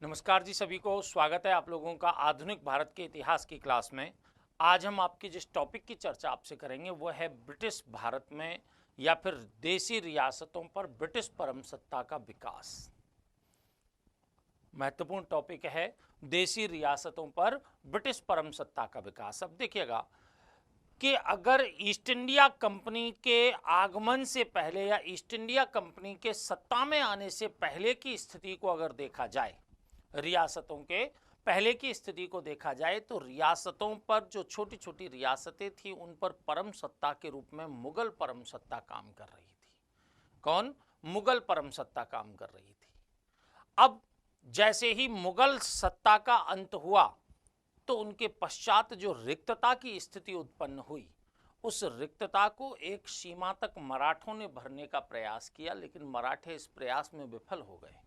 नमस्कार जी, सभी को स्वागत है आप लोगों का आधुनिक भारत के इतिहास की क्लास में। आज हम आपकी जिस टॉपिक की चर्चा आपसे करेंगे वो है ब्रिटिश भारत में या फिर देसी रियासतों पर ब्रिटिश परमसत्ता का विकास। महत्वपूर्ण टॉपिक है देसी रियासतों पर ब्रिटिश परमसत्ता का विकास। अब देखिएगा कि अगर ईस्ट इंडिया कंपनी के आगमन से पहले या ईस्ट इंडिया कंपनी के सत्ता में आने से पहले की स्थिति को अगर देखा जाए, रियासतों के पहले की स्थिति को देखा जाए तो रियासतों पर जो छोटी छोटी रियासतें थी उन पर परम सत्ता के रूप में मुगल परम सत्ता काम कर रही थी। कौन? मुगल परम सत्ता काम कर रही थी। अब जैसे ही मुगल सत्ता का अंत हुआ तो उनके पश्चात जो रिक्तता की स्थिति उत्पन्न हुई, उस रिक्तता को एक सीमा तक मराठों ने भरने का प्रयास किया, लेकिन मराठे इस प्रयास में विफल हो गए।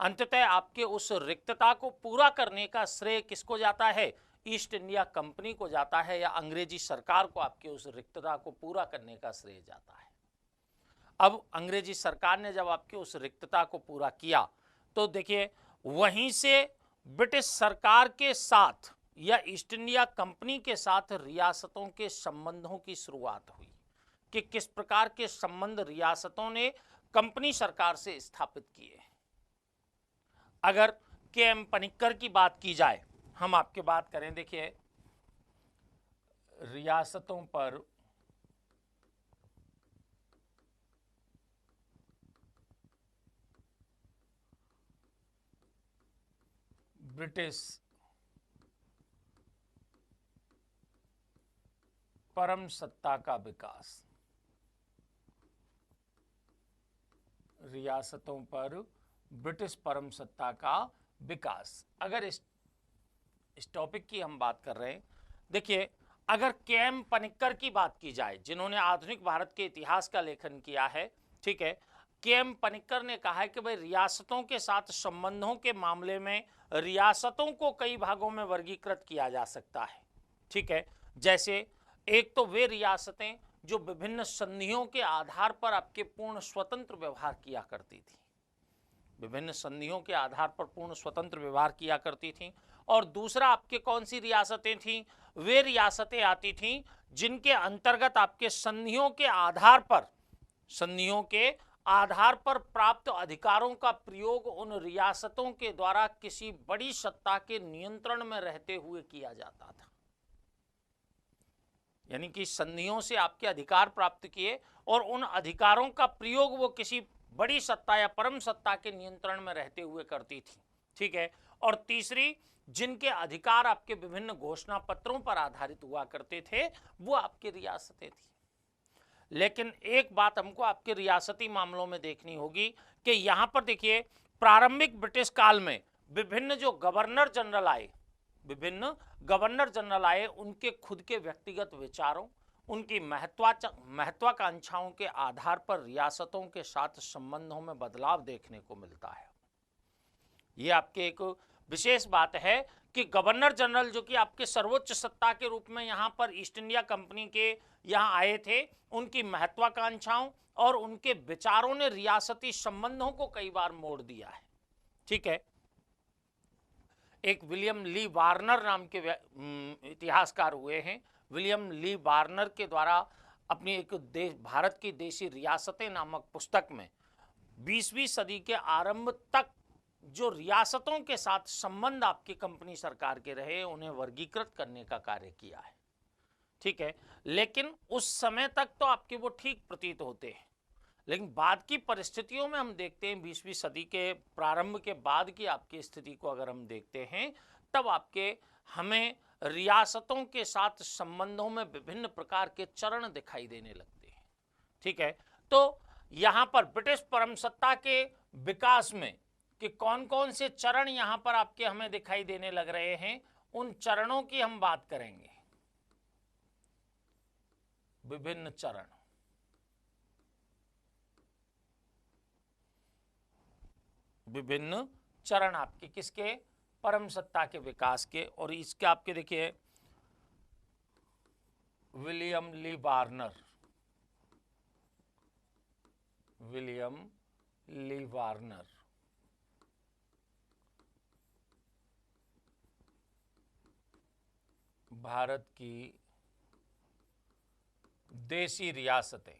अंततः आपके उस रिक्तता को पूरा करने का श्रेय किसको जाता है? ईस्ट इंडिया कंपनी को जाता है, या अंग्रेजी सरकार को आपके उस रिक्तता को पूरा करने का श्रेय जाता है। अब अंग्रेजी सरकार ने जब आपके उस रिक्तता को पूरा किया तो देखिए वहीं से ब्रिटिश सरकार के साथ या ईस्ट इंडिया कंपनी के साथ रियासतों के संबंधों की शुरुआत हुई कि किस प्रकार के संबंध रियासतों ने कंपनी सरकार से स्थापित किए। अगर के एम पनिक्कर की बात की जाए, हम आपके बात करें, देखिए रियासतों पर ब्रिटिश परम सत्ता का विकास, रियासतों पर ब्रिटिश परम सत्ता का विकास। अगर इस टॉपिक की हम बात कर रहे हैं, देखिए अगर के एम पनिक्कर की बात की जाए जिन्होंने आधुनिक भारत के इतिहास का लेखन किया है, ठीक है, के एम पनिक्कर ने कहा है कि भाई रियासतों के साथ संबंधों के मामले में रियासतों को कई भागों में वर्गीकृत किया जा सकता है। ठीक है, जैसे एक तो वे रियासतें जो विभिन्न संधियों के आधार पर आपके पूर्ण स्वतंत्र व्यवहार किया करती थी, विभिन्न संधियों के आधार पर पूर्ण स्वतंत्र व्यवहार किया करती थी। और दूसरा आपके कौन सी रियासतें थीं? वे रियासतें आती थीं जिनके अंतर्गत आपके संधियों के आधार पर, संधियों के आधार पर प्राप्त अधिकारों का प्रयोग उन रियासतों के द्वारा किसी बड़ी सत्ता के नियंत्रण में रहते हुए किया जाता था। यानी कि संधियों से आपके अधिकार प्राप्त किए और उन अधिकारों का प्रयोग वो किसी बड़ी सत्ता या परम सत्ता के नियंत्रण में रहते हुए करती थी। ठीक है, और तीसरी जिनके अधिकार आपके विभिन्न घोषणा पत्रों पर आधारित हुआ करते थे वो आपकी रियासतें थी। लेकिन एक बात हमको आपके रियासती मामलों में देखनी होगी कि यहां पर देखिए प्रारंभिक ब्रिटिश काल में विभिन्न जो गवर्नर जनरल आए, विभिन्न गवर्नर जनरल आए, उनके खुद के व्यक्तिगत विचारों, उनकी महत्वाकांक्षाओं के आधार पर रियासतों के साथ संबंधों में बदलाव देखने को मिलता है। ये आपके एक विशेष बात है कि गवर्नर जनरल जो कि आपके सर्वोच्च सत्ता के रूप में यहाँ पर ईस्ट इंडिया कंपनी के यहाँ आए थे, उनकी महत्वाकांक्षाओं और उनके विचारों ने रियासती संबंधों को कई बार मोड़ दिया है। ठीक है, एक विलियम ली वार्नर नाम के इतिहासकार हुए हैं। विलियम ली वार्नर के द्वारा अपनी एक भारत की देशी रियासतें नामक पुस्तक में 20वीं सदी के आरंभ तक जो रियासतों के साथ संबंध आपकी कंपनी सरकार के रहे उन्हें वर्गीकृत करने का कार्य किया है। ठीक है, लेकिन उस समय तक तो आपके वो ठीक प्रतीत होते हैं, लेकिन बाद की परिस्थितियों में हम देखते हैं 20वीं सदी के प्रारंभ के बाद की आपकी स्थिति को अगर हम देखते हैं तब आपके हमें रियासतों के साथ संबंधों में विभिन्न प्रकार के चरण दिखाई देने लगते हैं। ठीक है, तो यहां पर ब्रिटिश परमसत्ता के विकास में कि कौन कौन से चरण यहां पर आपके हमें दिखाई देने लग रहे हैं, उन चरणों की हम बात करेंगे। विभिन्न चरण, विभिन्न चरण आपके किसके? परम सत्ता के विकास के। और इसके आपके देखिए विलियम ली वार्नर, विलियम ली वार्नर भारत की देसी रियासतें,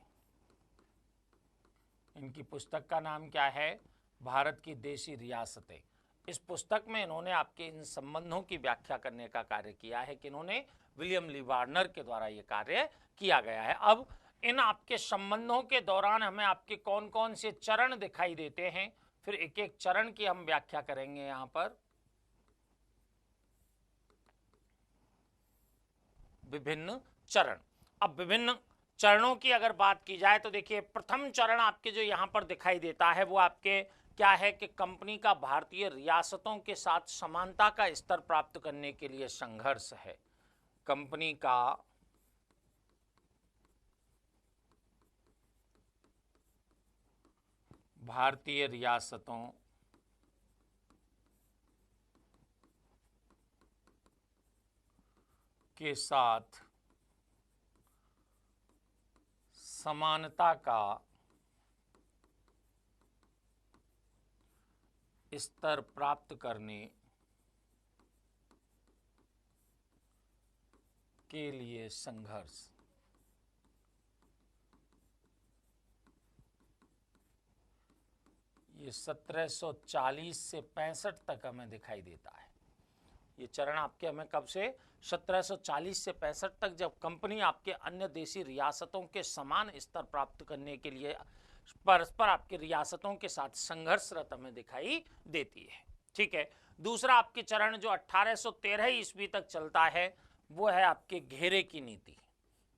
इनकी पुस्तक का नाम क्या है? भारत की देसी रियासतें। इस पुस्तक में इन्होंने आपके इन संबंधों की व्याख्या करने का कार्य किया है कि इन्होंने विलियम ली वार्नर के द्वारा ये कार्य किया गया है। अब इन आपके संबंधों के दौरान हमें आपके कौन कौन से चरण दिखाई देते हैं, फिर एक एक चरण की हम व्याख्या करेंगे। यहां पर विभिन्न चरण। अब विभिन्न चरणों की अगर बात की जाए तो देखिए, प्रथम चरण आपके जो यहां पर दिखाई देता है वो आपके क्या है कि कंपनी का भारतीय रियासतों के साथ समानता का स्तर प्राप्त करने के लिए संघर्ष है। कंपनी का भारतीय रियासतों के साथ समानता का स्तर प्राप्त करने के लिए संघर्ष। ये 1740 से 65 तक हमें दिखाई देता है। ये चरण आपके हमें कब से? 1740 से 65 तक, जब कंपनी आपके अन्य देशी रियासतों के समान स्तर प्राप्त करने के लिए परस्पर आपके रियासतों के साथ संघर्षरत हमें दिखाई देती है। ठीक है। दूसरा आपके चरण जो 1813 ईस्वी तक चलता है वो है आपके घेरे की नीति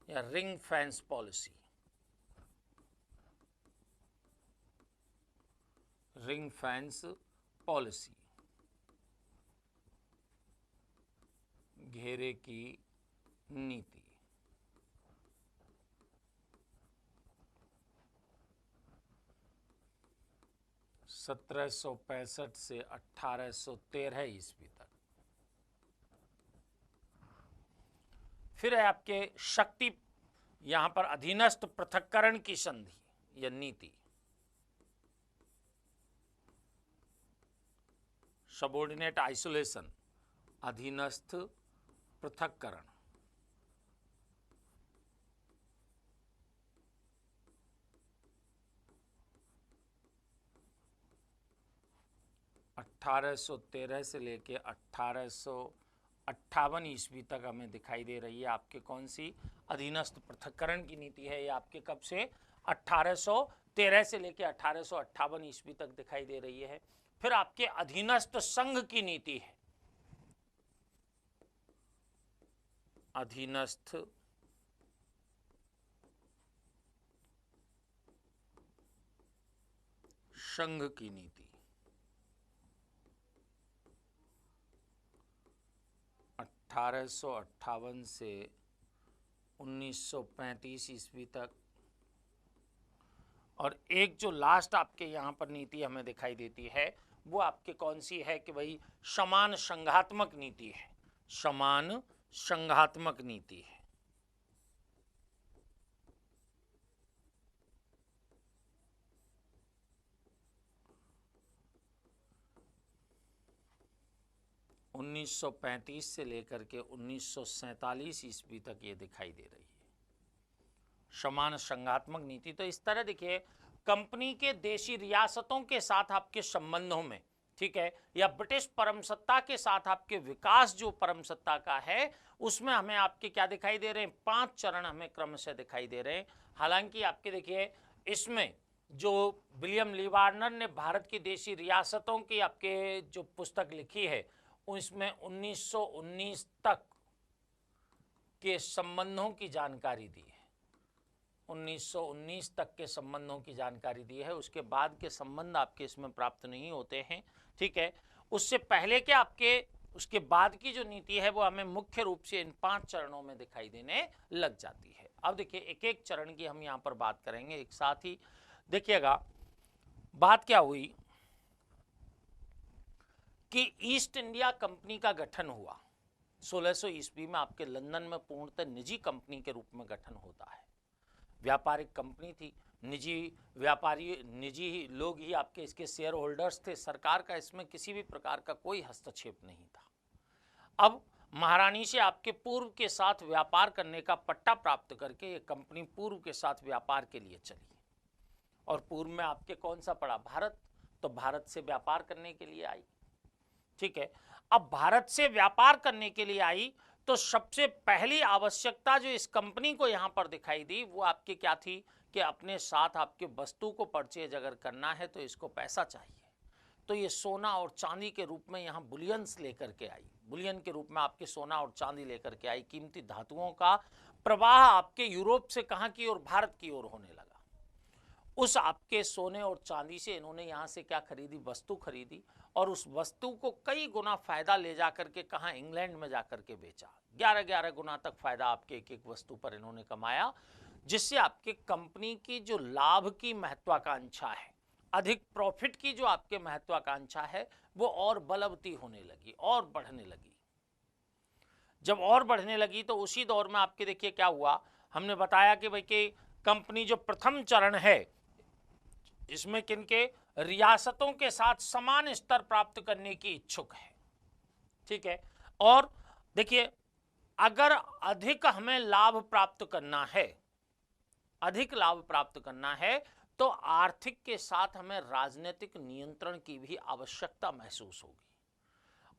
या ring fence policy. Ring fence policy, घेरे की नीति। सत्रह सौ 65 से 1813 ईस्वी तक। फिर है आपके शक्ति, यहां पर अधीनस्थ पृथक्करण की संधि या नीति, सबऑर्डिनेट आइसोलेशन, अधीनस्थ पृथक्करण। अठारह सौ 13 से लेके 1858 ईस्वी तक हमें दिखाई दे रही है आपके कौन सी? अधीनस्थ पृथक्करण की नीति है। ये आपके कब से? 1813 से लेके 1858 ईस्वी तक दिखाई दे रही है। फिर आपके अधीनस्थ संघ की नीति है, अधीनस्थ संघ की नीति। 1858 से 1935 ईस्वी तक। और एक जो लास्ट आपके यहाँ पर नीति हमें दिखाई देती है वो आपके कौन सी है कि भाई समान संघात्मक नीति है। समान संघात्मक नीति है। उन्नीस सौ 1935 से लेकर के 1947 ईस्वी तक ये दिखाई दे रही है समान संघात्मक नीति। तो इस तरह देखिए, कंपनी के देशी रियासतों के साथ आपके संबंधों में, ठीक है, या ब्रिटिश परमसत्ता के साथ आपके विकास जो परमसत्ता का है उसमें हमें आपके क्या दिखाई दे रहे हैं? 5 चरण हमें क्रमशः दिखाई दे रहे हैं। हालांकि आपके देखिए इसमें जो विलियम ली वार्नर ने भारत की देशी रियासतों की आपके जो पुस्तक लिखी है उसमें 1919 तक के संबंधों की जानकारी दी है। 1919 तक के संबंधों की जानकारी दी है। उसके बाद के संबंध आपके इसमें प्राप्त नहीं होते हैं। ठीक है। उससे पहले के आपके उसके बाद की जो नीति है वो हमें मुख्य रूप से इन 5 चरणों में दिखाई देने लग जाती है। अब देखिए एक एक चरण की हम यहाँ पर बात करेंगे एक साथ ही। देखिएगा बात क्या हुई कि ईस्ट इंडिया कंपनी का गठन हुआ 1600 ईस्वी में। आपके लंदन में पूर्णतः निजी कंपनी के रूप में गठन होता है। व्यापारिक कंपनी थी, निजी व्यापारी, निजी ही लोग ही आपके इसके शेयर होल्डर्स थे। सरकार का इसमें किसी भी प्रकार का कोई हस्तक्षेप नहीं था। अब महारानी से आपके पूर्व के साथ व्यापार करने का पट्टा प्राप्त करके ये कंपनी पूर्व के साथ व्यापार के लिए चली और पूर्व में आपके कौन सा पड़ा, भारत, तो भारत से व्यापार करने के लिए आई। ठीक है, अब भारत से व्यापार करने के लिए आई तो सबसे पहली आवश्यकता जो इस कंपनी को यहां पर दिखाई दी वो आपकी क्या थी कि अपने साथ आपके वस्तु को परचेज अगर करना है तो इसको पैसा चाहिए। तो ये सोना और चांदी के रूप में यहाँ बुलियंस लेकर के आई, बुलियन के रूप में आपके सोना और चांदी लेकर के आई। कीमती धातुओं का प्रवाह आपके यूरोप से कहाँ की ओर, भारत की ओर होने लगा। उस आपके सोने और चांदी से इन्होंने यहाँ से क्या खरीदी, वस्तु खरीदी और उस वस्तु को कई गुना फायदा ले जाकर के कहाँ, इंग्लैंड में जाकर के बेचा। 11 गुना तक फायदा आपके एक एक वस्तु पर इन्होंने कमाया, जिससे आपके कंपनी की जो लाभ की महत्वाकांक्षा है, अधिक प्रॉफिट की जो आपके महत्वाकांक्षा है वो और बलवती होने लगी और बढ़ने लगी। जब और बढ़ने लगी तो उसी दौर में आपके देखिए क्या हुआ, हमने बताया कि भाई कि कंपनी जो प्रथम चरण है इसमें किनके, रियासतों के साथ समान स्तर प्राप्त करने की इच्छुक है। ठीक है, और देखिए अगर अधिक हमें लाभ प्राप्त करना है, अधिक लाभ प्राप्त करना है तो आर्थिक के साथ हमें राजनीतिक नियंत्रण की भी आवश्यकता महसूस होगी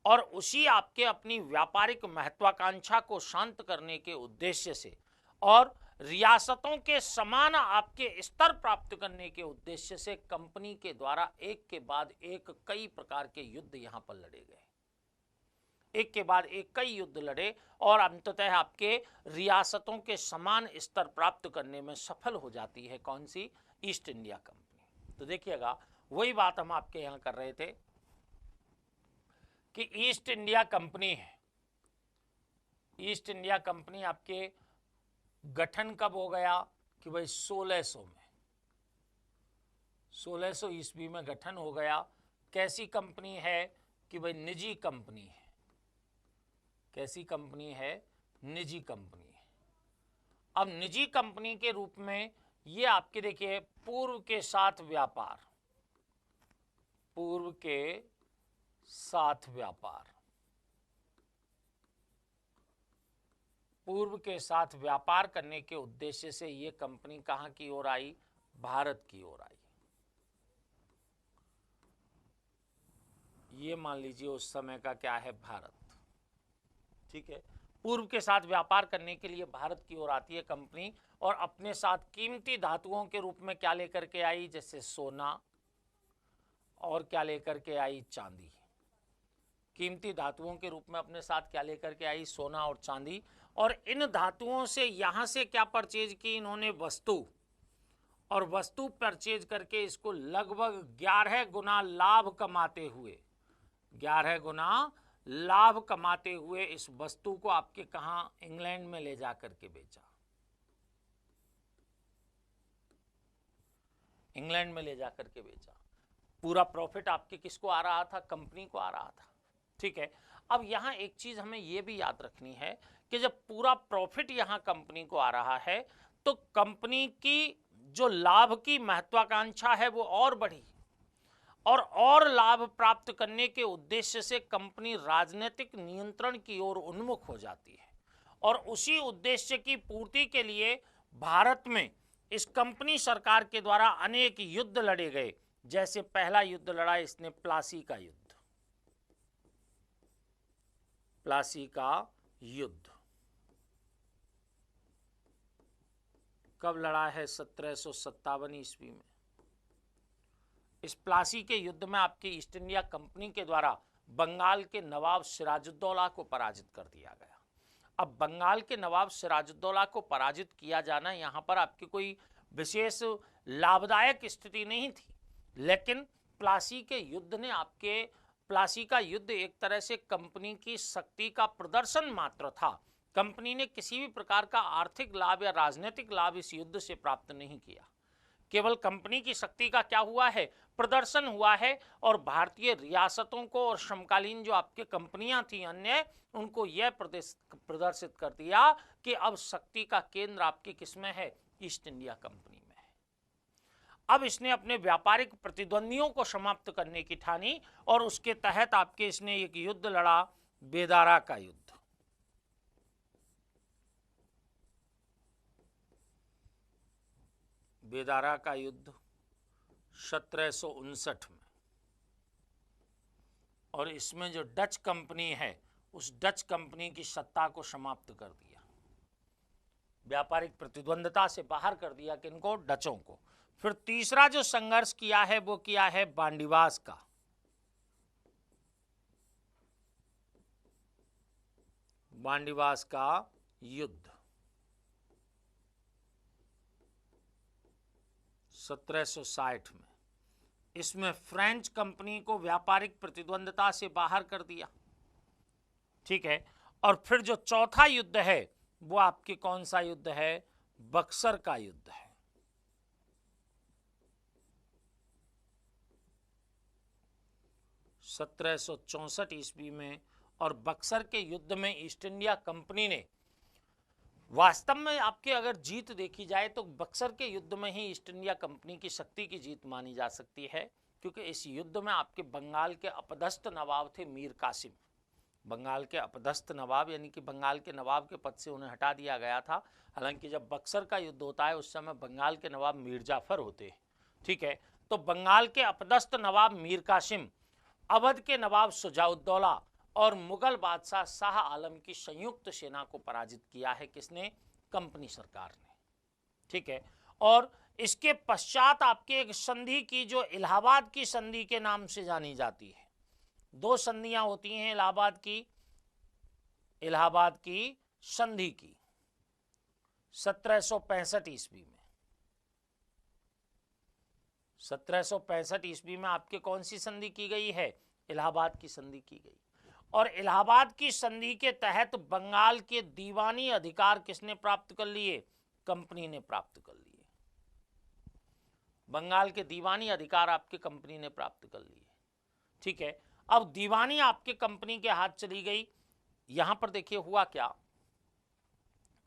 और उसी आपके अपनी व्यापारिक महत्वाकांक्षा को शांत करने के उद्देश्य से और रियासतों के समान आपके स्तर प्राप्त करने के उद्देश्य से कंपनी के द्वारा एक के बाद एक कई प्रकार के युद्ध यहां पर लड़े गए, एक के बाद एक कई युद्ध लड़े और अंततः आपके रियासतों के समान स्तर प्राप्त करने में सफल हो जाती है कौन सी, ईस्ट इंडिया कंपनी। तो देखिएगा वही बात हम आपके यहां कर रहे थे कि ईस्ट इंडिया कंपनी है, ईस्ट इंडिया कंपनी आपके गठन कब हो गया कि भाई 1600 में, 1600 ईस्वी में गठन हो गया। कैसी कंपनी है कि भाई निजी कंपनी है, कैसी कंपनी है, निजी कंपनी है। अब निजी कंपनी के रूप में ये आपके देखिए पूर्व के साथ व्यापार, पूर्व के साथ व्यापार, पूर्व के साथ व्यापार करने के उद्देश्य से ये कंपनी कहां की ओर आई, भारत की ओर आई। ये मान लीजिए उस समय का क्या है, भारत। ठीक है, पूर्व के साथ व्यापार करने के लिए भारत की ओर आती है कंपनी और अपने साथ कीमती धातुओं के रूप में क्या लेकर के आई, जैसे सोना और क्या लेकर के आई, चांदी। कीमती धातुओं के रूप में अपने साथ क्या लेकर के आई, सोना और चांदी। और इन धातुओं से यहां से क्या परचेज की इन्होंने, वस्तु, और वस्तु परचेज करके इसको लगभग 11 गुना लाभ कमाते हुए, 11 गुना लाभ कमाते हुए इस वस्तु को आपके कहां, इंग्लैंड में ले जाकर के बेचा, इंग्लैंड में ले जाकर के बेचा। पूरा प्रॉफिट आपके किसको आ रहा था, कंपनी को आ रहा था। ठीक है, अब यहां एक चीज हमें यह भी याद रखनी है कि जब पूरा प्रॉफिट यहां कंपनी को आ रहा है तो कंपनी की जो लाभ की महत्वाकांक्षा है वो और बढ़ी और लाभ प्राप्त करने के उद्देश्य से कंपनी राजनीतिक नियंत्रण की ओर उन्मुख हो जाती है और उसी उद्देश्य की पूर्ति के लिए भारत में इस कंपनी सरकार के द्वारा अनेक युद्ध लड़े गए। जैसे पहला युद्ध लड़ा इसने प्लासी का युद्ध, प्लासी का युद्ध कब लड़ा है, 1757 ईस्वी में। इस प्लासी के युद्ध में आपकी ईस्ट इंडिया कंपनी के द्वारा बंगाल के नवाब सिराजुद्दौला को पराजित कर दिया गया। अब बंगाल के नवाब सिराजुद्दौला को पराजित किया जाना यहाँ पर आपकी कोई विशेष लाभदायक स्थिति नहीं थी, लेकिन प्लासी के युद्ध ने आपके, प्लासी का युद्ध एक तरह से कंपनी की शक्ति का प्रदर्शन मात्र था। कंपनी ने किसी भी प्रकार का आर्थिक लाभ या राजनीतिक लाभ इस युद्ध से प्राप्त नहीं किया, केवल कंपनी की शक्ति का क्या हुआ है, प्रदर्शन हुआ है। और भारतीय रियासतों को और समकालीन जो आपके कंपनियां थी अन्य, उनको यह प्रदर्शित कर दिया कि अब शक्ति का केंद्र आपके किसमें है, ईस्ट इंडिया कंपनी में है। अब इसने अपने व्यापारिक प्रतिद्वंदियों को समाप्त करने की ठानी और उसके तहत आपके इसने एक युद्ध लड़ा, बेदारा का युद्ध। बेदारा का युद्ध 1759 में, और इसमें जो डच कंपनी है उस डच कंपनी की सत्ता को समाप्त कर दिया, व्यापारिक प्रतिद्वंदता से बाहर कर दिया, किनको? डचों को। फिर तीसरा जो संघर्ष किया है वो किया है बांडीवास का। बांडीवास का युद्ध 1760 में। इसमें फ्रेंच कंपनी को व्यापारिक प्रतिद्वंदता से बाहर कर दिया, ठीक है। और फिर जो चौथा युद्ध है वो आपके कौन सा युद्ध है? बक्सर का युद्ध है। सत्रह सौ 64 ईस्वी में। और बक्सर के युद्ध में ईस्ट इंडिया कंपनी ने, वास्तव में आपके अगर जीत देखी जाए तो बक्सर के युद्ध में ही ईस्ट इंडिया कंपनी की शक्ति की जीत मानी जा सकती है, क्योंकि इस युद्ध में आपके बंगाल के अपदस्थ नवाब थे मीर कासिम। बंगाल के अपदस्थ नवाब यानी कि बंगाल के नवाब के पद से उन्हें हटा दिया गया था। हालांकि जब बक्सर का युद्ध होता है उस समय बंगाल के नवाब मीर जाफर होते हैं, ठीक है। तो बंगाल के अपदस्थ नवाब मीर कासिम, अवध के नवाब शुजाउद्दौला और मुगल बादशाह शाह आलम की संयुक्त सेना को पराजित किया है। किसने? कंपनी सरकार ने, ठीक है। और इसके पश्चात आपके एक संधि की जो इलाहाबाद की संधि के नाम से जानी जाती है। दो संधियां होती हैं इलाहाबाद की संधि की 1765 ईस्वी में। 1765 ईस्वी में आपके कौन सी संधि की गई है? इलाहाबाद की संधि की गई। और इलाहाबाद की संधि के तहत बंगाल के दीवानी अधिकार किसने प्राप्त कर लिए? कंपनी ने प्राप्त कर लिए। बंगाल के दीवानी अधिकार आपके कंपनी ने प्राप्त कर लिए, ठीक है। अब दीवानी आपके कंपनी के हाथ चली गई। यहां पर देखिए हुआ क्या,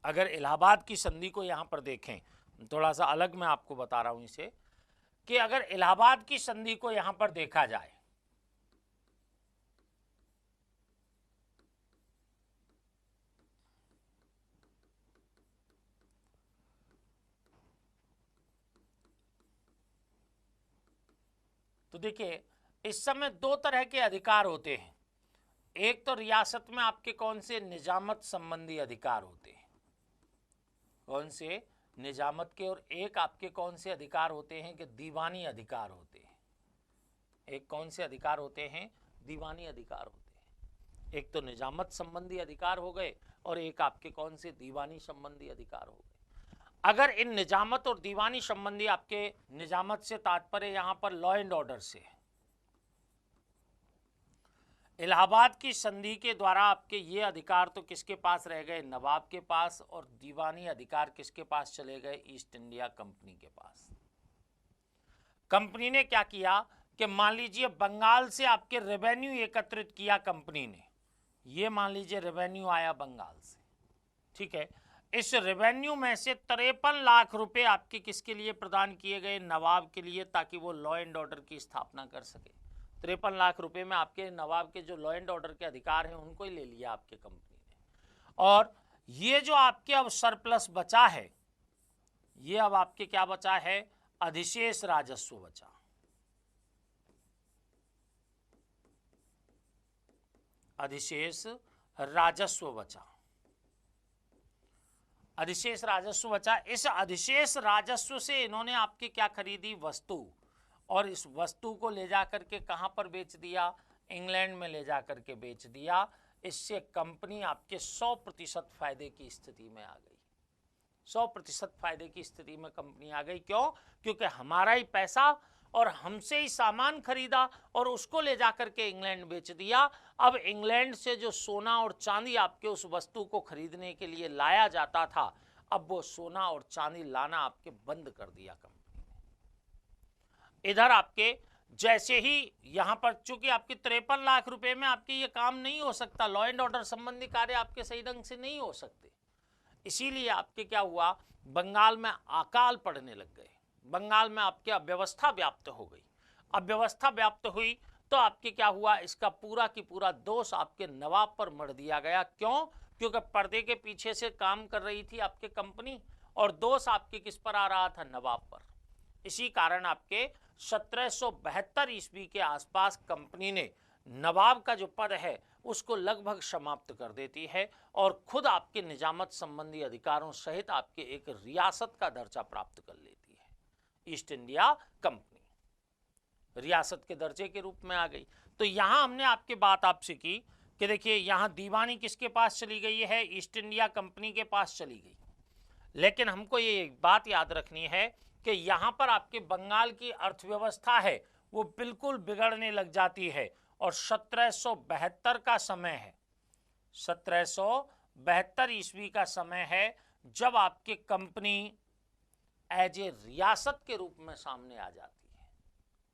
अगर इलाहाबाद की संधि को यहां पर देखें, थोड़ा सा अलग मैं आपको बता रहा हूं इसे, कि अगर इलाहाबाद की संधि को यहां पर देखा जाए तो देखिए इस समय दो तरह के अधिकार होते हैं। एक तो रियासत में आपके कौन से? निजामत संबंधी अधिकार होते हैं। कौन से? निजामत के। और एक आपके कौन से अधिकार होते हैं? कि दीवानी अधिकार होते हैं। एक कौन से अधिकार होते हैं? दीवानी अधिकार होते हैं। एक तो निजामत संबंधी अधिकार हो गए और एक आपके कौन से? दीवानी संबंधी अधिकार हो गए। अगर इन निजामत और दीवानी संबंधी, आपके निजामत से तात्पर्य यहां पर लॉ एंड ऑर्डर से है। इलाहाबाद की संधि के द्वारा आपके ये अधिकार तो किसके पास रह गए? नवाब के पास। और दीवानी अधिकार किसके पास चले गए? ईस्ट इंडिया कंपनी के पास। कंपनी ने क्या किया कि मान लीजिए बंगाल से आपके रेवेन्यू एकत्रित किया कंपनी ने, ये मान लीजिए रेवेन्यू आया बंगाल से, ठीक है। इस रेवेन्यू में से 53 लाख रुपए आपके किसके लिए प्रदान किए गए? नवाब के लिए, ताकि वो लॉ एंड ऑर्डर की स्थापना कर सके। 53 लाख रुपए में आपके नवाब के जो लॉ एंड ऑर्डर के अधिकार हैं उनको ही ले लिया आपके कंपनी ने। और ये जो आपके अब सरप्लस बचा है, ये अब आपके क्या बचा है? अधिशेष राजस्व बचा। अधिशेष राजस्व बचा। अधिशेष राजस्व बचा। इस अधिशेष राजस्व से इन्होंने आपके क्या खरीदी? वस्तु। और इस वस्तु को ले जाकर के कहां पर बेच दिया? इंग्लैंड में ले जाकर के बेच दिया। इससे कंपनी आपके 100% फायदे की स्थिति में आ गई। 100% फायदे की स्थिति में कंपनी आ गई। क्यों? क्योंकि हमारा ही पैसा और हमसे ही सामान खरीदा और उसको ले जाकर के इंग्लैंड बेच दिया। अब इंग्लैंड से जो सोना और चांदी आपके उस वस्तु को खरीदने के लिए लाया जाता था, अब वो सोना और चांदी लाना आपके बंद कर दिया कंपनी ने। इधर आपके जैसे ही यहां पर चूंकि आपके 53 लाख रुपए में आपके ये काम नहीं हो सकता, लॉ एंड ऑर्डर संबंधी कार्य आपके सही ढंग से नहीं हो सकते, इसीलिए आपके क्या हुआ? बंगाल में अकाल पड़ने लग गए। बंगाल में आपके अव्यवस्था व्याप्त हो गई। अव्यवस्था व्याप्त हुई तो आपके क्या हुआ? इसका पूरा की पूरा दोष आपके नवाब पर मढ़ दिया गया। क्यों? क्योंकि पर्दे के पीछे से काम कर रही थी आपके कंपनी और दोष आपके किस पर आ रहा था? नवाब पर। इसी कारण आपके 1772 ईस्वी के आसपास कंपनी ने नवाब का जो पद है उसको लगभग समाप्त कर देती है और खुद आपके निजामत संबंधी अधिकारों सहित आपके एक रियासत का दर्जा प्राप्त कर लेती है। ईस्ट इंडिया कंपनी रियासत के दर्जे के रूप में आ गई। तो यहां हमने आपकी बात आपसे की कि देखिए यहां दीवानी किसके पास चली गई है, ईस्ट इंडिया कंपनी के पास चली गई। लेकिन हमको ये बात याद रखनी है कि यहां पर आपके बंगाल की अर्थव्यवस्था है वो बिल्कुल बिगड़ने लग जाती है और 1772 का समय है, 1772 ईस्वी का समय है जब आपकी कंपनी एज ए रियासत के रूप में सामने आ जाती है।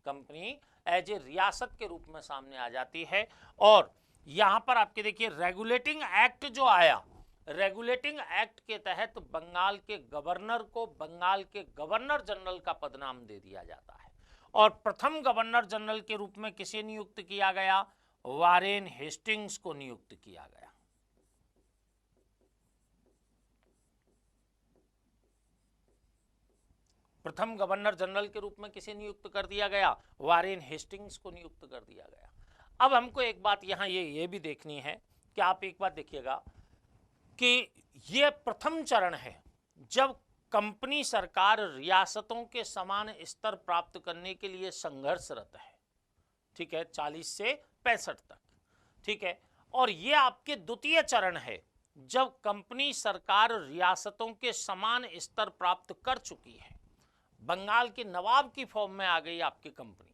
कंपनी एज ए रियासत के रूप में सामने आ जाती है और यहां पर आपके देखिए रेगुलेटिंग एक्ट जो आया, रेगुलेटिंग एक्ट के तहत बंगाल के गवर्नर को बंगाल के गवर्नर जनरल का पदनाम दे दिया जाता है और प्रथम गवर्नर जनरल के रूप में किसे नियुक्त किया गया, वारेन हेस्टिंग्स को नियुक्त किया गया। प्रथम गवर्नर जनरल के रूप में किसे नियुक्त कर दिया गया, वारेन हेस्टिंग्स को नियुक्त कर दिया गया। अब हमको एक बात यहां ये भी देखनी है कि आप एक बात देखिएगा कि ये प्रथम चरण है जब कंपनी सरकार रियासतों के समान स्तर प्राप्त करने के लिए संघर्षरत है, ठीक है, 40 से 65 तक, ठीक है। और ये आपके द्वितीय चरण है जब कंपनी सरकार रियासतों के समान स्तर प्राप्त कर चुकी है, बंगाल के नवाब की फॉर्म में आ गई आपकी कंपनी।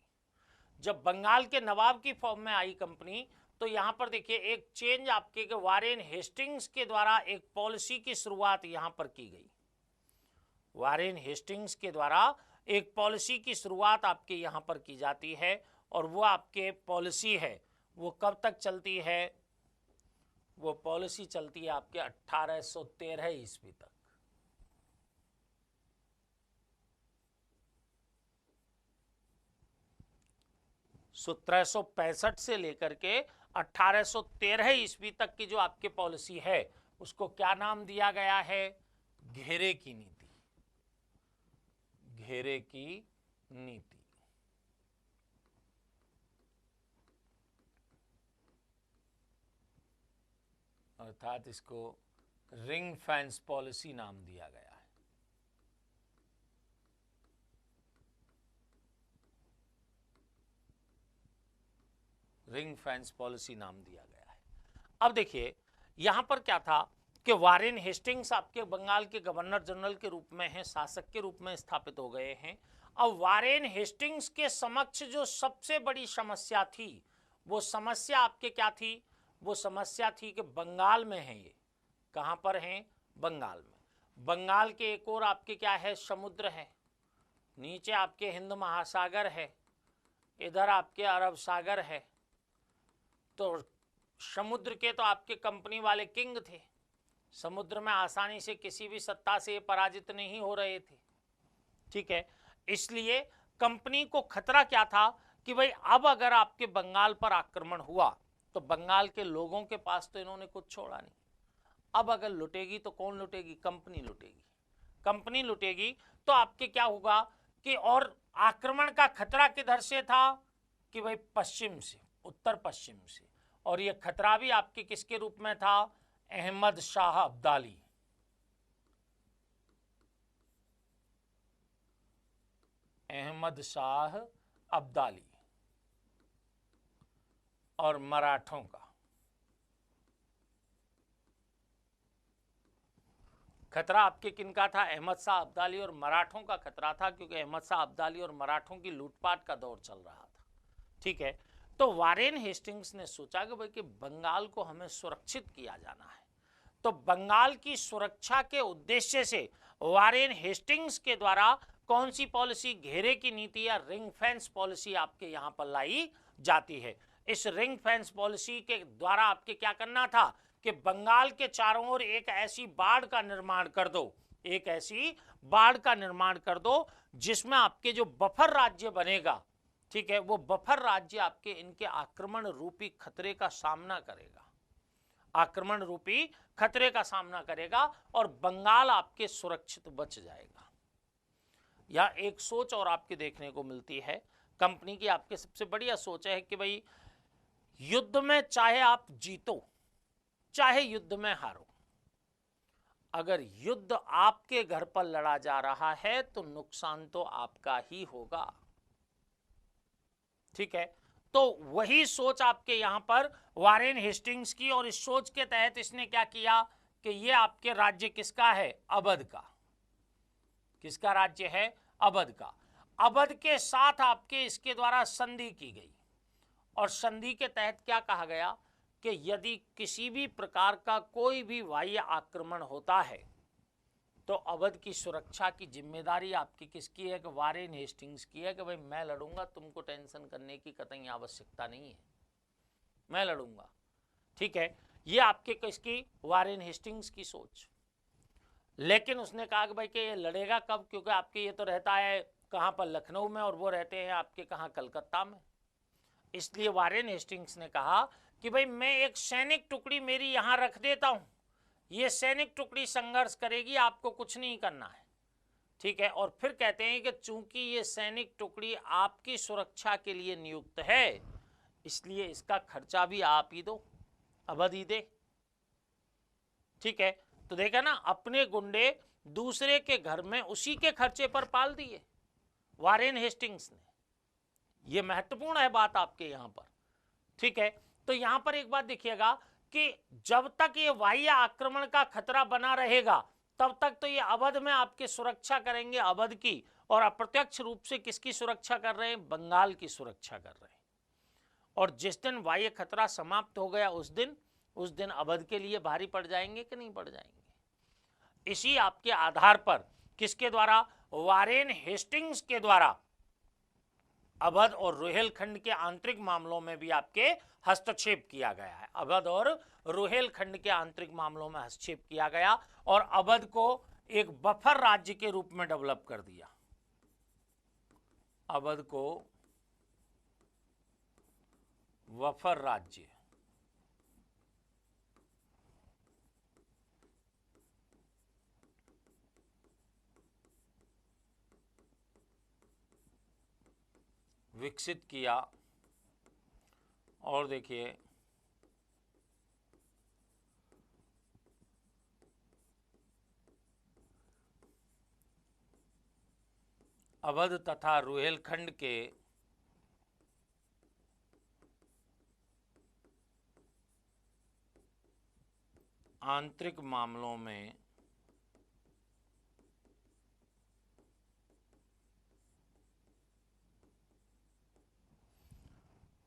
जब बंगाल के नवाब की फॉर्म में आई कंपनी तो यहां पर देखिए एक चेंज आपके वारेन हेस्टिंग्स के द्वारा एक पॉलिसी की शुरुआत यहां पर की गई। वारेन हेस्टिंग्स के द्वारा एक पॉलिसी की शुरुआत आपके यहां पर की जाती है और वो आपके पॉलिसी है वो कब तक चलती है, वो पॉलिसी चलती है आपके 1813 ईस्वी तक। 1765 से लेकर के 1813 ईस्वी तक की जो आपकी पॉलिसी है उसको क्या नाम दिया गया है, घेरे की नीति, घेरे की नीति। अर्थात इसको रिंग फेंस पॉलिसी नाम दिया गया है। रिंग फेंस पॉलिसी नाम दिया गया है। अब देखिए यहां पर क्या था कि वारेन हेस्टिंग्स आपके बंगाल के गवर्नर जनरल के रूप में हैं, शासक के रूप में स्थापित हो गए हैं। अब वारेन हेस्टिंग्स के समक्ष जो सबसे बड़ी समस्या थी वो समस्या आपके क्या थी, वो समस्या थी कि बंगाल में है, ये कहां पर हैं, बंगाल में। बंगाल के एक और आपके क्या है, समुद्र है, नीचे आपके हिंद महासागर है, इधर आपके अरब सागर है। तो समुद्र के तो आपके कंपनी वाले किंग थे, समुद्र में आसानी से किसी भी सत्ता से पराजित नहीं हो रहे थे, ठीक है। इसलिए कंपनी को खतरा क्या था कि भाई अब अगर आपके बंगाल पर आक्रमण हुआ तो बंगाल के लोगों के पास तो इन्होंने कुछ छोड़ा नहीं, अब अगर लुटेगी तो कौन लुटेगी, कंपनी लुटेगी। कंपनी लुटेगी तो आपके क्या होगा कि, और आक्रमण का खतरा किधर से था कि भाई पश्चिम से, उत्तर पश्चिम से, और ये खतरा भी आपके किसके रूप में था, अहमद शाह अब्दाली। अहमद शाह अब्दाली और मराठों का खतरा आपके किनका था, अहमद शाह अब्दाली और मराठों का खतरा था, क्योंकि अहमद शाह अब्दाली और मराठों की लूटपाट का दौर चल रहा था, ठीक है। तो वारेन हेस्टिंग्स ने सोचा कि भाई कि बंगाल को हमें सुरक्षित किया जाना है, तो बंगाल की सुरक्षा के उद्देश्य से वारेन हेस्टिंग्स के द्वारा कौन सी पॉलिसी, घेरे की नीति या रिंग फेंस पॉलिसी आपके यहां पर लाई जाती है। इस रिंग फेंस पॉलिसी के द्वारा आपके क्या करना था कि बंगाल के चारों ओर एक ऐसी बाढ़ का निर्माण कर दो, एक ऐसी बाढ़ का निर्माण कर दो जिसमें आपके जो बफर राज्य बनेगा, ठीक है, वो बफर राज्य आपके इनके आक्रमण रूपी खतरे का सामना करेगा, आक्रमण रूपी खतरे का सामना करेगा और बंगाल आपके सुरक्षित बच जाएगा। या एक सोच और आपके देखने को मिलती है कंपनी की। आपके सबसे बढ़िया सोच है कि भाई युद्ध में चाहे आप जीतो चाहे युद्ध में हारो, अगर युद्ध आपके घर पर लड़ा जा रहा है तो नुकसान तो आपका ही होगा। ठीक है, तो वही सोच आपके यहां पर वारेन हेस्टिंग्स की, और इस सोच के तहत इसने क्या किया कि ये आपके राज्य किसका है, अवध का। किसका राज्य है, अवध का। अवध के साथ आपके इसके द्वारा संधि की गई, और संधि के तहत क्या कहा गया कि यदि किसी भी प्रकार का कोई भी बाह्य आक्रमण होता है तो अवध की सुरक्षा की जिम्मेदारी आपकी किसकी है, कि वारेन हेस्टिंग्स की है, कि भाई मैं लड़ूंगा, तुमको टेंशन करने की कतई आवश्यकता नहीं है, मैं लड़ूंगा। ठीक है, ये आपके किसकी, वारेन हेस्टिंग्स की सोच। लेकिन उसने कहा कि भाई कि ये लड़ेगा कब, क्योंकि आपके ये तो रहता है कहां पर, लखनऊ में, और वो रहते हैं आपके कहां, कलकत्ता में। इसलिए वारेन हेस्टिंग्स ने कहा कि भाई मैं एक सैनिक टुकड़ी मेरी यहां रख देता हूं, ये सैनिक टुकड़ी संघर्ष करेगी, आपको कुछ नहीं करना है। ठीक है, और फिर कहते हैं कि चूंकि ये सैनिक टुकड़ी आपकी सुरक्षा के लिए नियुक्त है, इसलिए इसका खर्चा भी आप ही दो, अवध ही दे। ठीक है, तो देखा ना, अपने गुंडे दूसरे के घर में उसी के खर्चे पर पाल दिए वारेन हेस्टिंग्स ने। यह महत्वपूर्ण है बात आपके यहां पर। ठीक है, तो यहां पर एक बात देखिएगा कि जब तक ये बाह्य आक्रमण का खतरा बना रहेगा तब तक तो ये अवध में आपके सुरक्षा करेंगे, अवध की, और अप्रत्यक्ष रूप से किसकी सुरक्षा कर रहे हैं, बंगाल की सुरक्षा कर रहे हैं। और जिस दिन बाह्य खतरा समाप्त हो गया उस दिन अवध के लिए भारी पड़ जाएंगे कि नहीं पड़ जाएंगे। इसी आपके आधार पर किसके द्वारा, वारेन हेस्टिंग्स के द्वारा अवध और रुहेलखंड के आंतरिक मामलों में भी आपके हस्तक्षेप किया गया है। अवध और रुहेलखंड के आंतरिक मामलों में हस्तक्षेप किया गया और अवध को एक बफर राज्य के रूप में डेवलप कर दिया। अवध को बफर राज्य विकसित किया। और देखिए अवध तथा रुहेलखंड के आंतरिक मामलों में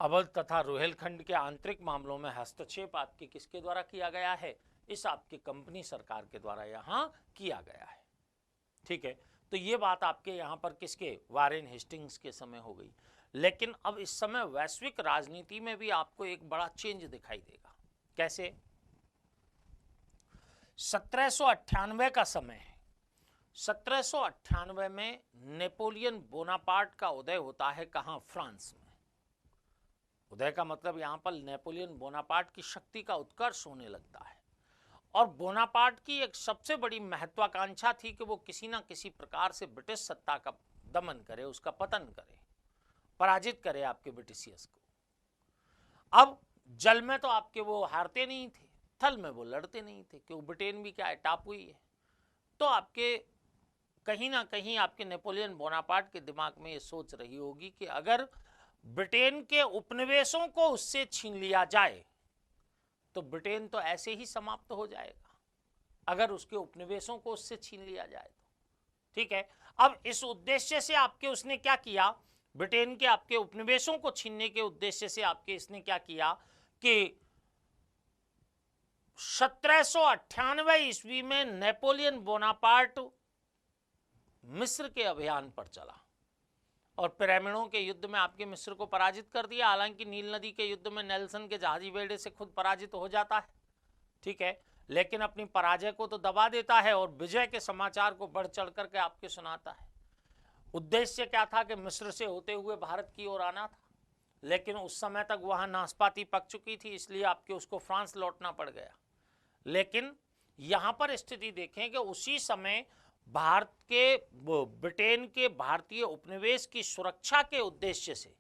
अवध तथा रुहेलखंड के आंतरिक मामलों में हस्तक्षेप आपके किसके द्वारा किया गया है, इस आपकी कंपनी सरकार के द्वारा यहां किया गया है। ठीक है, तो ये बात आपके यहां पर किसके, वारेन हेस्टिंग्स के समय हो गई। लेकिन अब इस समय वैश्विक राजनीति में भी आपको एक बड़ा चेंज दिखाई देगा। कैसे, 1798 का समय है। 1798 में नेपोलियन बोनापार्ट का उदय होता है, कहां, फ्रांस में। उदय का मतलब यहां पर नेपोलियन बोनापार्ट की शक्ति का उत्कर्ष होने लगता है। और बोनापार्ट की एक सबसे बड़ी महत्वाकांक्षा थी कि वो किसी ना किसी प्रकार से ब्रिटिश सत्ता का दमन करे, उसका पतन करे, पराजित करे आपके ब्रिटिशियर्स को। अब जल में तो आपके वो हारते नहीं थे, थल में वो लड़ते नहीं थे, क्योंकि ब्रिटेन भी क्या है, टापू ही है। तो आपके कहीं ना कहीं आपके नेपोलियन बोनापार्ट के दिमाग में ये सोच रही होगी कि अगर ब्रिटेन के उपनिवेशों को उससे छीन लिया जाए तो ब्रिटेन तो ऐसे ही समाप्त हो जाएगा, अगर उसके उपनिवेशों को उससे छीन लिया जाए तो। ठीक है, अब इस उद्देश्य से आपके उसने क्या किया, ब्रिटेन के आपके उपनिवेशों को छीनने के उद्देश्य से आपके इसने क्या किया कि 1798 ईस्वी में नेपोलियन बोनापार्ट मिस्र के अभियान पर चला और पिरामिडों के युद्ध में आपके मिस्र को पराजित कर दिया। हालांकि नील नदी के युद्ध में नेल्सन के जहाजी बेड़े से खुद पराजित हो जाता है। ठीक है, लेकिन अपनी पराजय को तो दबा देता है और विजय के समाचार को बढ़ चढ़ करके आपके सुनाता है। उद्देश्य क्या था कि मिस्र से होते हुए भारत की ओर आना था, लेकिन उस समय तक वहां नाशपाती पक चुकी थी, इसलिए आपके उसको फ्रांस लौटना पड़ गया। लेकिन यहां पर स्थिति देखें कि उसी समय भारत के ब्रिटेन के भारतीय उपनिवेश की सुरक्षा के उद्देश्य से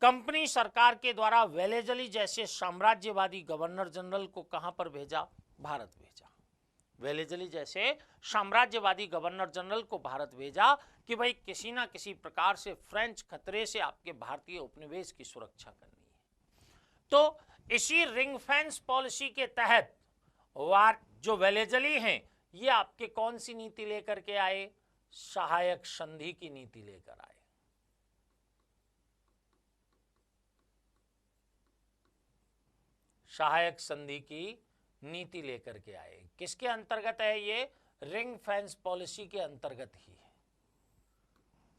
कंपनी सरकार के द्वारा वेलेजली जैसे साम्राज्यवादी गवर्नर जनरल को कहां पर भेजा? भारत भेजा। वेलेजली जैसे साम्राज्यवादी गवर्नर जनरल को भारत भेजा कि भाई किसी ना किसी प्रकार से फ्रेंच खतरे से आपके भारतीय उपनिवेश की सुरक्षा करनी है। तो इसी रिंग फेंस पॉलिसी के तहत जो वेलेजली हैं ये आपके कौन सी नीति लेकर के आए? सहायक संधि की नीति लेकर आए। सहायक संधि की नीति लेकर के आए। किसके अंतर्गत है ये? रिंग फेंस पॉलिसी के अंतर्गत ही है।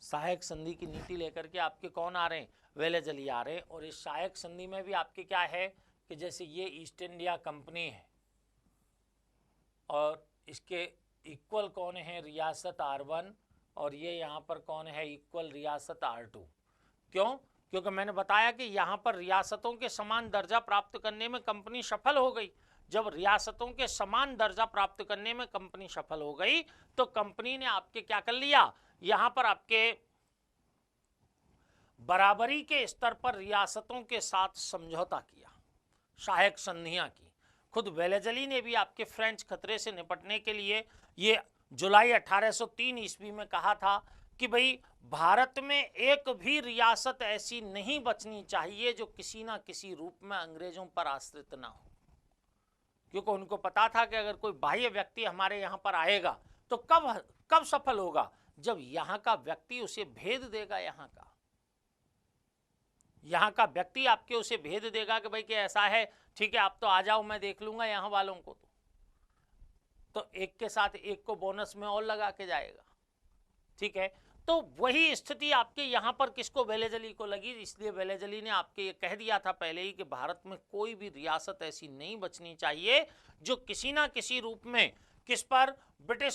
सहायक संधि की नीति लेकर के आपके कौन आ रहे हैं? वेलेजली आ रहे हैं। और इस सहायक संधि में भी आपके क्या है कि जैसे ये ईस्ट इंडिया कंपनी है और इसके इक्वल कौन है? रियासत R1 और ये यहाँ पर कौन है? इक्वल रियासत R2। क्यों? क्योंकि मैंने बताया कि यहाँ पर रियासतों के समान दर्जा प्राप्त करने में कंपनी सफल हो गई। जब रियासतों के समान दर्जा प्राप्त करने में कंपनी सफल हो गई तो कंपनी ने आपके क्या कर लिया? यहाँ पर आपके बराबरी के स्तर पर रियासतों के साथ समझौता किया, सहायक संधियां की। खुद वेलेजली ने भी आपके फ्रेंच खतरे से निपटने के लिए ये जुलाई 1803 ईस्वी में कहा था कि भाई भारत में एक भी रियासत ऐसी नहीं बचनी चाहिए जो किसी ना किसी रूप में अंग्रेजों पर आश्रित ना हो। क्योंकि उनको पता था कि अगर कोई बाह्य व्यक्ति हमारे यहाँ पर आएगा तो कब सफल होगा? जब यहाँ का व्यक्ति उसे भेद देगा। यहाँ का व्यक्ति आपके उसे भेद देगा कि भाई कि ऐसा है, ठीक है आप तो आ जाओ, मैं देख लूंगा यहाँ वालों को। तो एक के साथ एक को बोनस में और लगा के जाएगा। ठीक है, तो वही स्थिति आपके यहाँ पर किसको? वेलेजली को लगी। इसलिए वेलेजली ने आपके ये कह दिया था पहले ही कि भारत में कोई भी रियासत ऐसी नहीं बचनी चाहिए जो किसी ना किसी रूप में किस पर? ब्रिटिश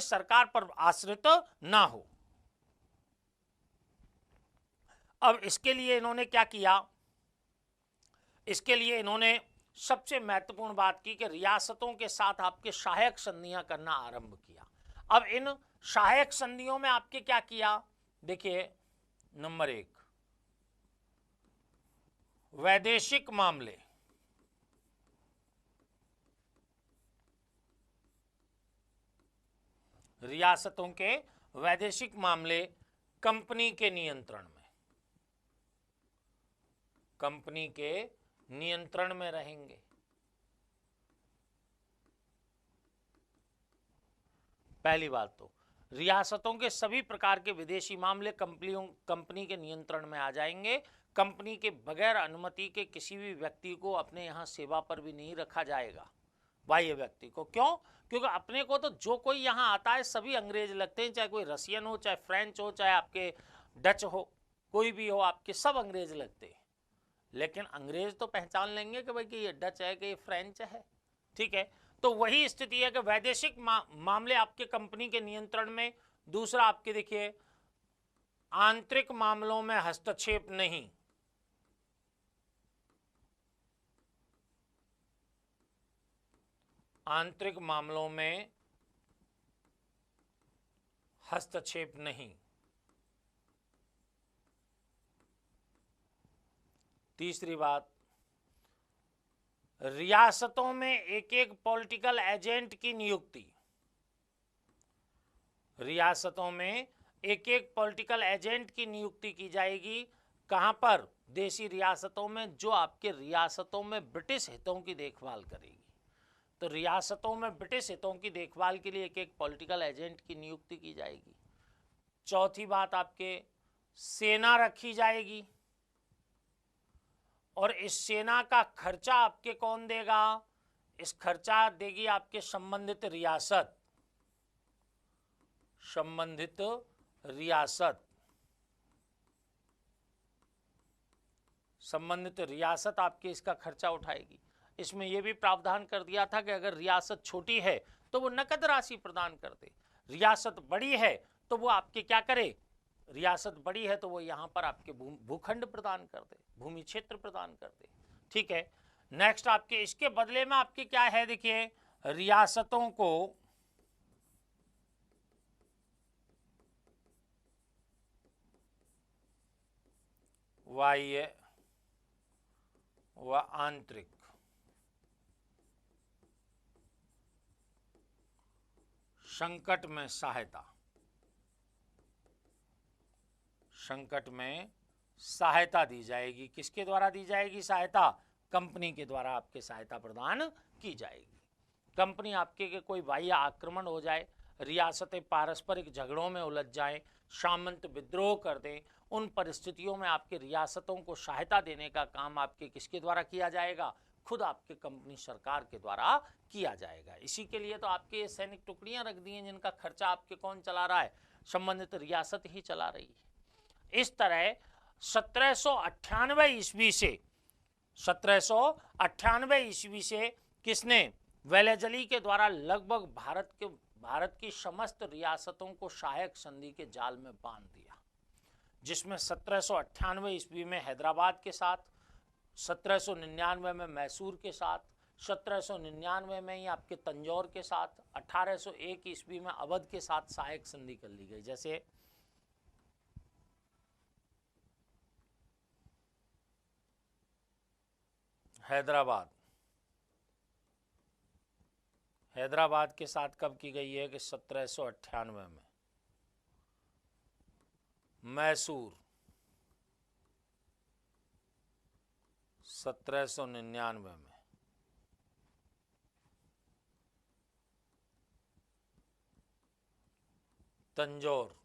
सरकार पर आश्रित ना हो। अब इसके लिए इन्होंने क्या किया? इसके लिए इन्होंने सबसे महत्वपूर्ण बात की कि रियासतों के साथ आपके सहायक संधियां करना आरंभ किया। अब इन सहायक संधियों में आपके क्या किया? देखिए, नंबर 1 वैदेशिक मामले। रियासतों के वैदेशिक मामले कंपनी के नियंत्रण में, कंपनी के नियंत्रण में रहेंगे। पहली बात तो रियासतों के सभी प्रकार के विदेशी मामले कंपनी के नियंत्रण में आ जाएंगे। कंपनी के बगैर अनुमति के किसी भी व्यक्ति को अपने यहाँ सेवा पर भी नहीं रखा जाएगा, बाह्य व्यक्ति को। क्यों? क्योंकि अपने को तो जो कोई यहाँ आता है सभी अंग्रेज लगते हैं, चाहे कोई रशियन हो, चाहे फ्रेंच हो, चाहे आपके डच हो, कोई भी हो, आपके सब अंग्रेज लगते हैं। लेकिन अंग्रेज तो पहचान लेंगे कि भाई कि ये डच है कि ये फ्रेंच है। ठीक है, तो वही स्थिति है कि वैदेशिक मामले आपके कंपनी के नियंत्रण में। दूसरा आपके देखिए, आंतरिक मामलों में हस्तक्षेप नहीं। आंतरिक मामलों में हस्तक्षेप नहीं। तीसरी बात, रियासतों में एक एक पॉलिटिकल एजेंट की नियुक्ति। रियासतों में एक एक पॉलिटिकल एजेंट की नियुक्ति की जाएगी। कहां पर? देशी रियासतों में, जो आपके रियासतों में ब्रिटिश हितों की देखभाल करेगी। तो रियासतों में ब्रिटिश हितों की देखभाल के लिए एक एक पॉलिटिकल एजेंट की नियुक्ति की जाएगी। चौथी बात, आपके सेना रखी जाएगी और इस सेना का खर्चा आपके कौन देगा? इस खर्चा देगी आपके संबंधित रियासत। संबंधित रियासत, संबंधित रियासत आपके इसका खर्चा उठाएगी। इसमें यह भी प्रावधान कर दिया था कि अगर रियासत छोटी है तो वो नकद राशि प्रदान कर दे, रियासत बड़ी है तो वो आपके क्या करे? रियासत बड़ी है तो वो यहाँ पर आपके भूखंड प्रदान कर दे, भूमि क्षेत्र प्रदान कर दे। ठीक है, नेक्स्ट आपके इसके बदले में आपके क्या है? देखिए, रियासतों को बाह्य व आंतरिक संकट में सहायता, संकट में सहायता दी जाएगी। किसके द्वारा दी जाएगी सहायता? कंपनी के द्वारा आपके सहायता प्रदान की जाएगी। कंपनी आपके के कोई बाह्य आक्रमण हो जाए, रियासतें पारस्परिक झगड़ों में उलझ जाएं, सामंत विद्रोह कर दें, उन परिस्थितियों में आपके रियासतों को सहायता देने का काम आपके किसके द्वारा किया जाएगा? खुद आपके कंपनी सरकार के द्वारा किया जाएगा। इसी के लिए तो आपके सैनिक टुकड़ियां रख दी हैं जिनका खर्चा आपके कौन चला रहा है? संबंधित रियासत ही चला रही है। इस तरह 1798 ईस्वी से 1798 ईस्वी से किसने? वेलेजली के द्वारा लगभग भारत की समस्त रियासतों को सहायक संधि के जाल में बांध दिया, जिसमें 1798 ईस्वी में हैदराबाद के साथ, 1799 में मैसूर के साथ, 1799 में ही आपके तंजौर के साथ, 1801 ईस्वी में अवध के साथ सहायक संधि कर ली गई। जैसे हैदराबाद के साथ कब की गई है? कि 1798 में। मैसूर 1799 में। तंजौर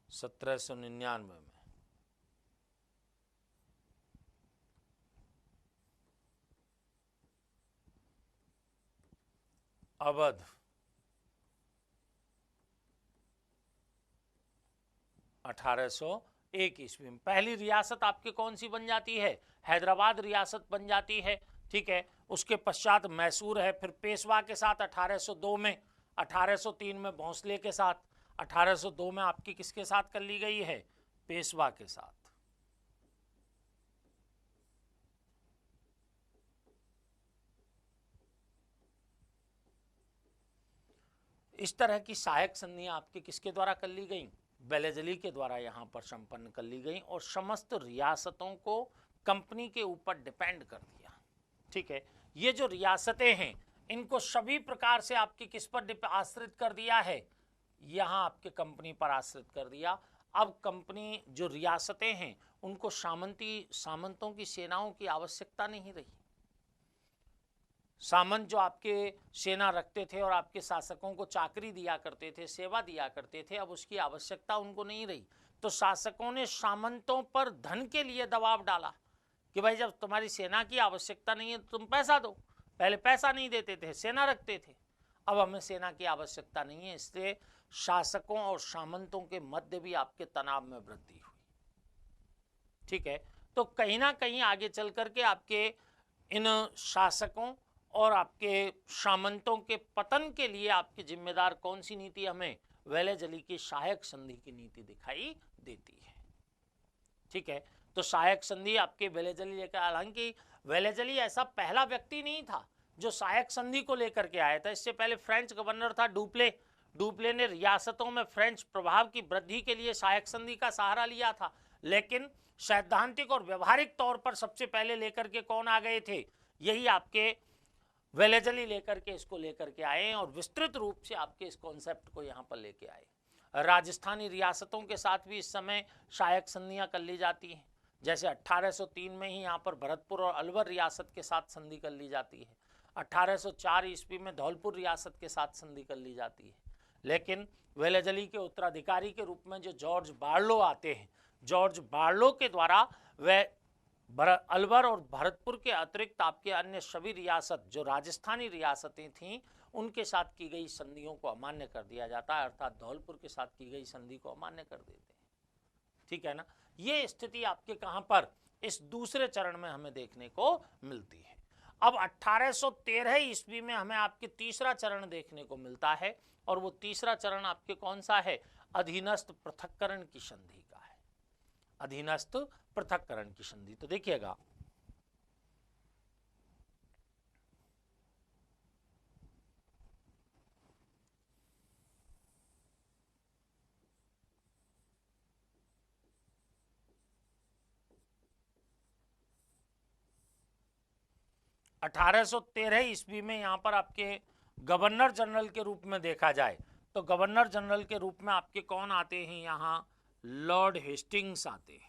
1799 में। अवध 1801 ईस्वी में। पहली रियासत आपकी कौन सी बन जाती है? हैदराबाद रियासत बन जाती है। ठीक है, उसके पश्चात मैसूर है, फिर पेशवा के साथ 1802 में, 1803 में भोंसले के साथ, 1802 में आपकी किसके साथ कर ली गई है? पेशवा के साथ। इस तरह की सहायक संधियां आपके किसके द्वारा कर ली गई? वेलेजली के द्वारा यहां पर संपन्न कर ली गई और समस्त रियासतों को कंपनी के ऊपर डिपेंड कर दिया। ठीक है, ये जो रियासतें हैं इनको सभी प्रकार से आपकी किस पर आश्रित कर दिया है? यहां आपके कंपनी पर आश्रित कर दिया। अब कंपनी जो रियासतें हैं उनको सामंतों की सेनाओं की आवश्यकता नहीं रही। सामंत जो आपके सेना रखते थे और आपके शासकों को चाकरी दिया करते थे, सेवा दिया करते थे, अब उसकी आवश्यकता उनको नहीं रही। तो शासकों ने सामंतों पर धन के लिए दबाव डाला कि भाई जब तुम्हारी सेना की आवश्यकता नहीं है तो तुम पैसा दो। पहले पैसा नहीं देते थे, सेना रखते थे, अब हमें सेना की आवश्यकता नहीं है। इससे शासकों और सामंतों के मध्य भी आपके तनाव में वृद्धि हुई। ठीक है, तो कहीं ना कहीं आगे चल करके आपके इन शासकों और आपके सामंतों के पतन के लिए आपकी जिम्मेदार कौन सी नीति हमें? वेलेजली की सहायक संधि की नीति दिखाई देती है। ठीक है, तो सहायक संधि आपके वेलेजली लेकर, हालांकि वेलेजली ऐसा पहला व्यक्ति नहीं था जो सहायक संधि को लेकर के आया था। इससे पहले फ्रेंच गवर्नर था डुप्ले। डुप्ले ने रियासतों में फ्रेंच प्रभाव की वृद्धि के लिए सहायक संधि का सहारा लिया था, लेकिन सैद्धांतिक और व्यवहारिक तौर पर सबसे पहले लेकर के कौन आ गए थे? यही आपके वेलेजली लेकर के इसको लेकर के आए और विस्तृत रूप से आपके इस कॉन्सेप्ट को यहाँ पर लेके आए। राजस्थानी रियासतों के साथ भी इस समय सहायक संधियां कर ली जाती हैं। जैसे 1803 में ही यहाँ पर भरतपुर और अलवर रियासत के साथ संधि कर ली जाती है। 1804 ईस्वी में धौलपुर रियासत के साथ संधि कर ली जाती है। लेकिन वेलेजली के उत्तराधिकारी के रूप में जो जॉर्ज बार्लो आते हैं, जॉर्ज बार्लो के द्वारा वे अलवर और भरतपुर के अतिरिक्त आपके अन्य सभी रियासत जो राजस्थानी रियासतें थीं उनके साथ की गई संधियों को अमान्य कर दिया जाता है, अर्थात धौलपुर के साथ की गई संधि को अमान्य कर देते हैं। ठीक है ना, ये स्थिति आपके कहां पर? इस दूसरे चरण में हमें देखने को मिलती है। अब 1813 ईस्वी में हमें आपके तीसरा चरण देखने को मिलता है और वो तीसरा चरण आपके कौन सा है? अधीनस्थ पृथक्करण की संधि का है। अधीनस्थ पृथक्करण की संधि, तो देखिएगा 1813 ईस्वी में यहाँ पर आपके गवर्नर जनरल के रूप में देखा जाए तो गवर्नर जनरल के रूप में आपके कौन आते हैं यहाँ, लॉर्ड हेस्टिंग्स आते हैं।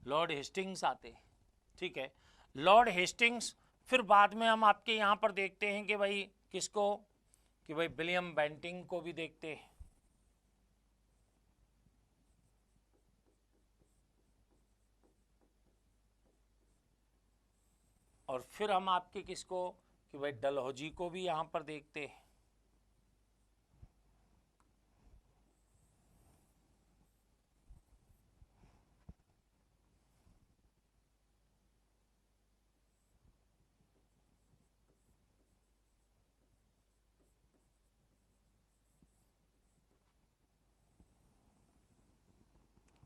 लॉर्ड हेस्टिंग्स आते हैं, ठीक है। लॉर्ड हेस्टिंग्स, फिर बाद में हम आपके यहाँ पर देखते हैं कि भाई किसको, कि भाई विलियम बेंटिंग को भी देखते हैं। और फिर हम आपके किसको, कि भाई डलहौजी को भी यहाँ पर देखते हैं।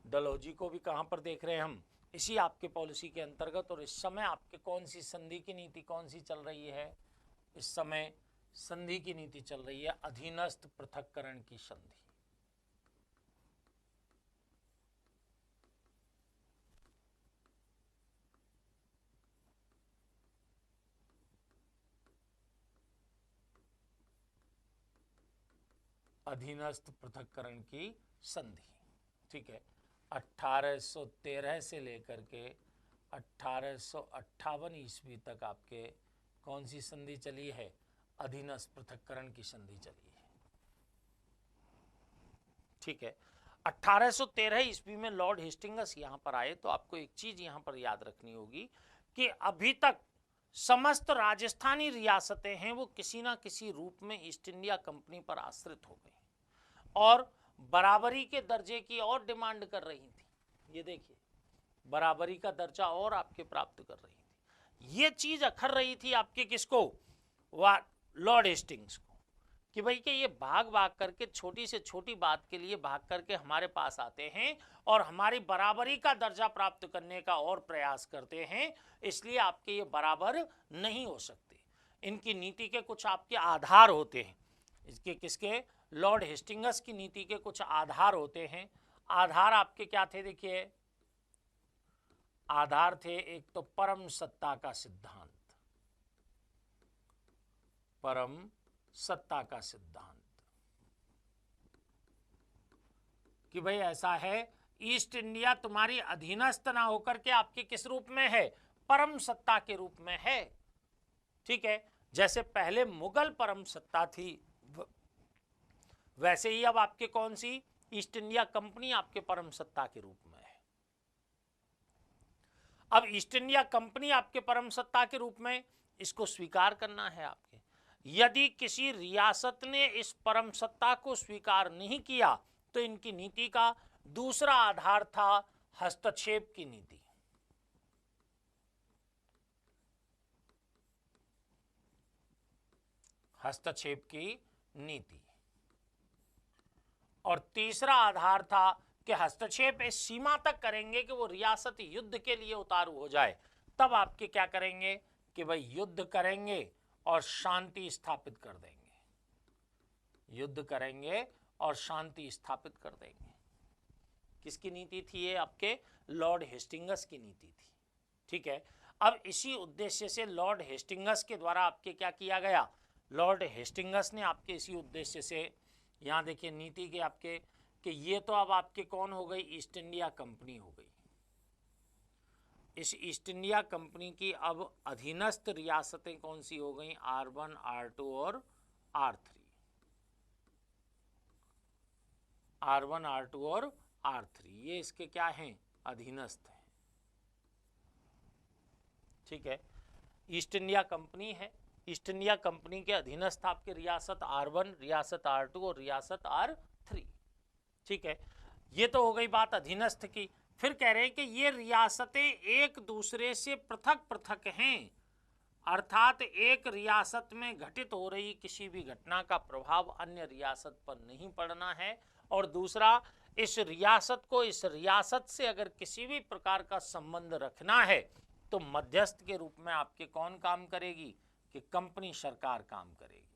डलहौजी को भी कहाँ पर देख रहे हैं हम, इसी आपके पॉलिसी के अंतर्गत। और इस समय आपके कौन सी संधि की नीति कौन सी चल रही है, इस समय संधि की नीति चल रही है अधीनस्थ पृथक्करण की संधि। अधीनस्थ पृथक्करण की संधि, ठीक है। 1813 से लेकर के 1858 ईस्वी तक आपके कौन सी संधि चली है, अधीनस्थ पृथक्करण की संधि चली है, ठीक है। 1813 ईस्वी में लॉर्ड हेस्टिंग्स यहां पर आए तो आपको एक चीज यहां पर याद रखनी होगी कि अभी तक समस्त राजस्थानी रियासतें हैं वो किसी ना किसी रूप में ईस्ट इंडिया कंपनी पर आश्रित हो गई और बराबरी के दर्जे की और डिमांड कर रही थी। ये देखिए, बराबरी का दर्जा और आपके प्राप्त कर रही थी। ये चीज अखर रही थी आपके किसको, लॉर्ड हेस्टिंग्स को, कि भाई कि ये भाग भाग करके छोटी से छोटी बात के लिए भाग करके हमारे पास आते हैं और हमारी बराबरी का दर्जा प्राप्त करने का और प्रयास करते हैं, इसलिए आपके ये बराबर नहीं हो सकते। इनकी नीति के कुछ आपके आधार होते हैं, इसके किसके, लॉर्ड हेस्टिंग्स की नीति के कुछ आधार होते हैं। आधार आपके क्या थे, देखिए आधार थे, एक तो परम सत्ता का सिद्धांत, परम सत्ता का सिद्धांत, कि भाई ऐसा है ईस्ट इंडिया तुम्हारी अधीनस्थ ना होकर के आपके किस रूप में है, परम सत्ता के रूप में है, ठीक है। जैसे पहले मुगल परम सत्ता थी वैसे ही अब आपके कौन सी, ईस्ट इंडिया कंपनी आपके परम सत्ता के रूप में है। अब ईस्ट इंडिया कंपनी आपके परम सत्ता के रूप में, इसको स्वीकार करना है आपके। यदि किसी रियासत ने इस परम सत्ता को स्वीकार नहीं किया तो इनकी नीति का दूसरा आधार था हस्तक्षेप की नीति। हस्तक्षेप की नीति। और तीसरा आधार था कि हस्तक्षेप इस सीमा तक करेंगे कि वो रियासत युद्ध के लिए उतारू हो जाए, तब आपके क्या करेंगे कि भाई युद्ध करेंगे और शांति स्थापित कर देंगे, युद्ध करेंगे और शांति स्थापित कर देंगे। किसकी नीति थी ये, आपके लॉर्ड हेस्टिंग्स की नीति थी, ठीक है। अब इसी उद्देश्य से लॉर्ड हेस्टिंग्स के द्वारा आपके क्या किया गया, लॉर्ड हेस्टिंग्स ने आपके इसी उद्देश्य से, यहाँ देखिए नीति के आपके कि ये तो अब आपके कौन हो गई, ईस्ट इंडिया कंपनी हो गई। इस ईस्ट इंडिया कंपनी की अब अधीनस्थ रियासतें कौन सी हो गई, R1, R2 और R3, R1, R2 और R3, ये इसके क्या हैं, अधीनस्थ हैं, ठीक है। ईस्ट इंडिया कंपनी है, ईस्ट इंडिया कंपनी के अधीनस्थ आपके रियासत R1, रियासत R2 और रियासत R3, ठीक है। ये तो हो गई बात अधीनस्थ की। फिर कह रहे हैं कि ये रियासतें एक दूसरे से पृथक पृथक हैं, अर्थात एक रियासत में घटित हो रही किसी भी घटना का प्रभाव अन्य रियासत पर नहीं पड़ना है। और दूसरा, इस रियासत को इस रियासत से अगर किसी भी प्रकार का संबंध रखना है तो मध्यस्थ के रूप में आपके कौन काम करेगी, कि कंपनी सरकार काम करेगी।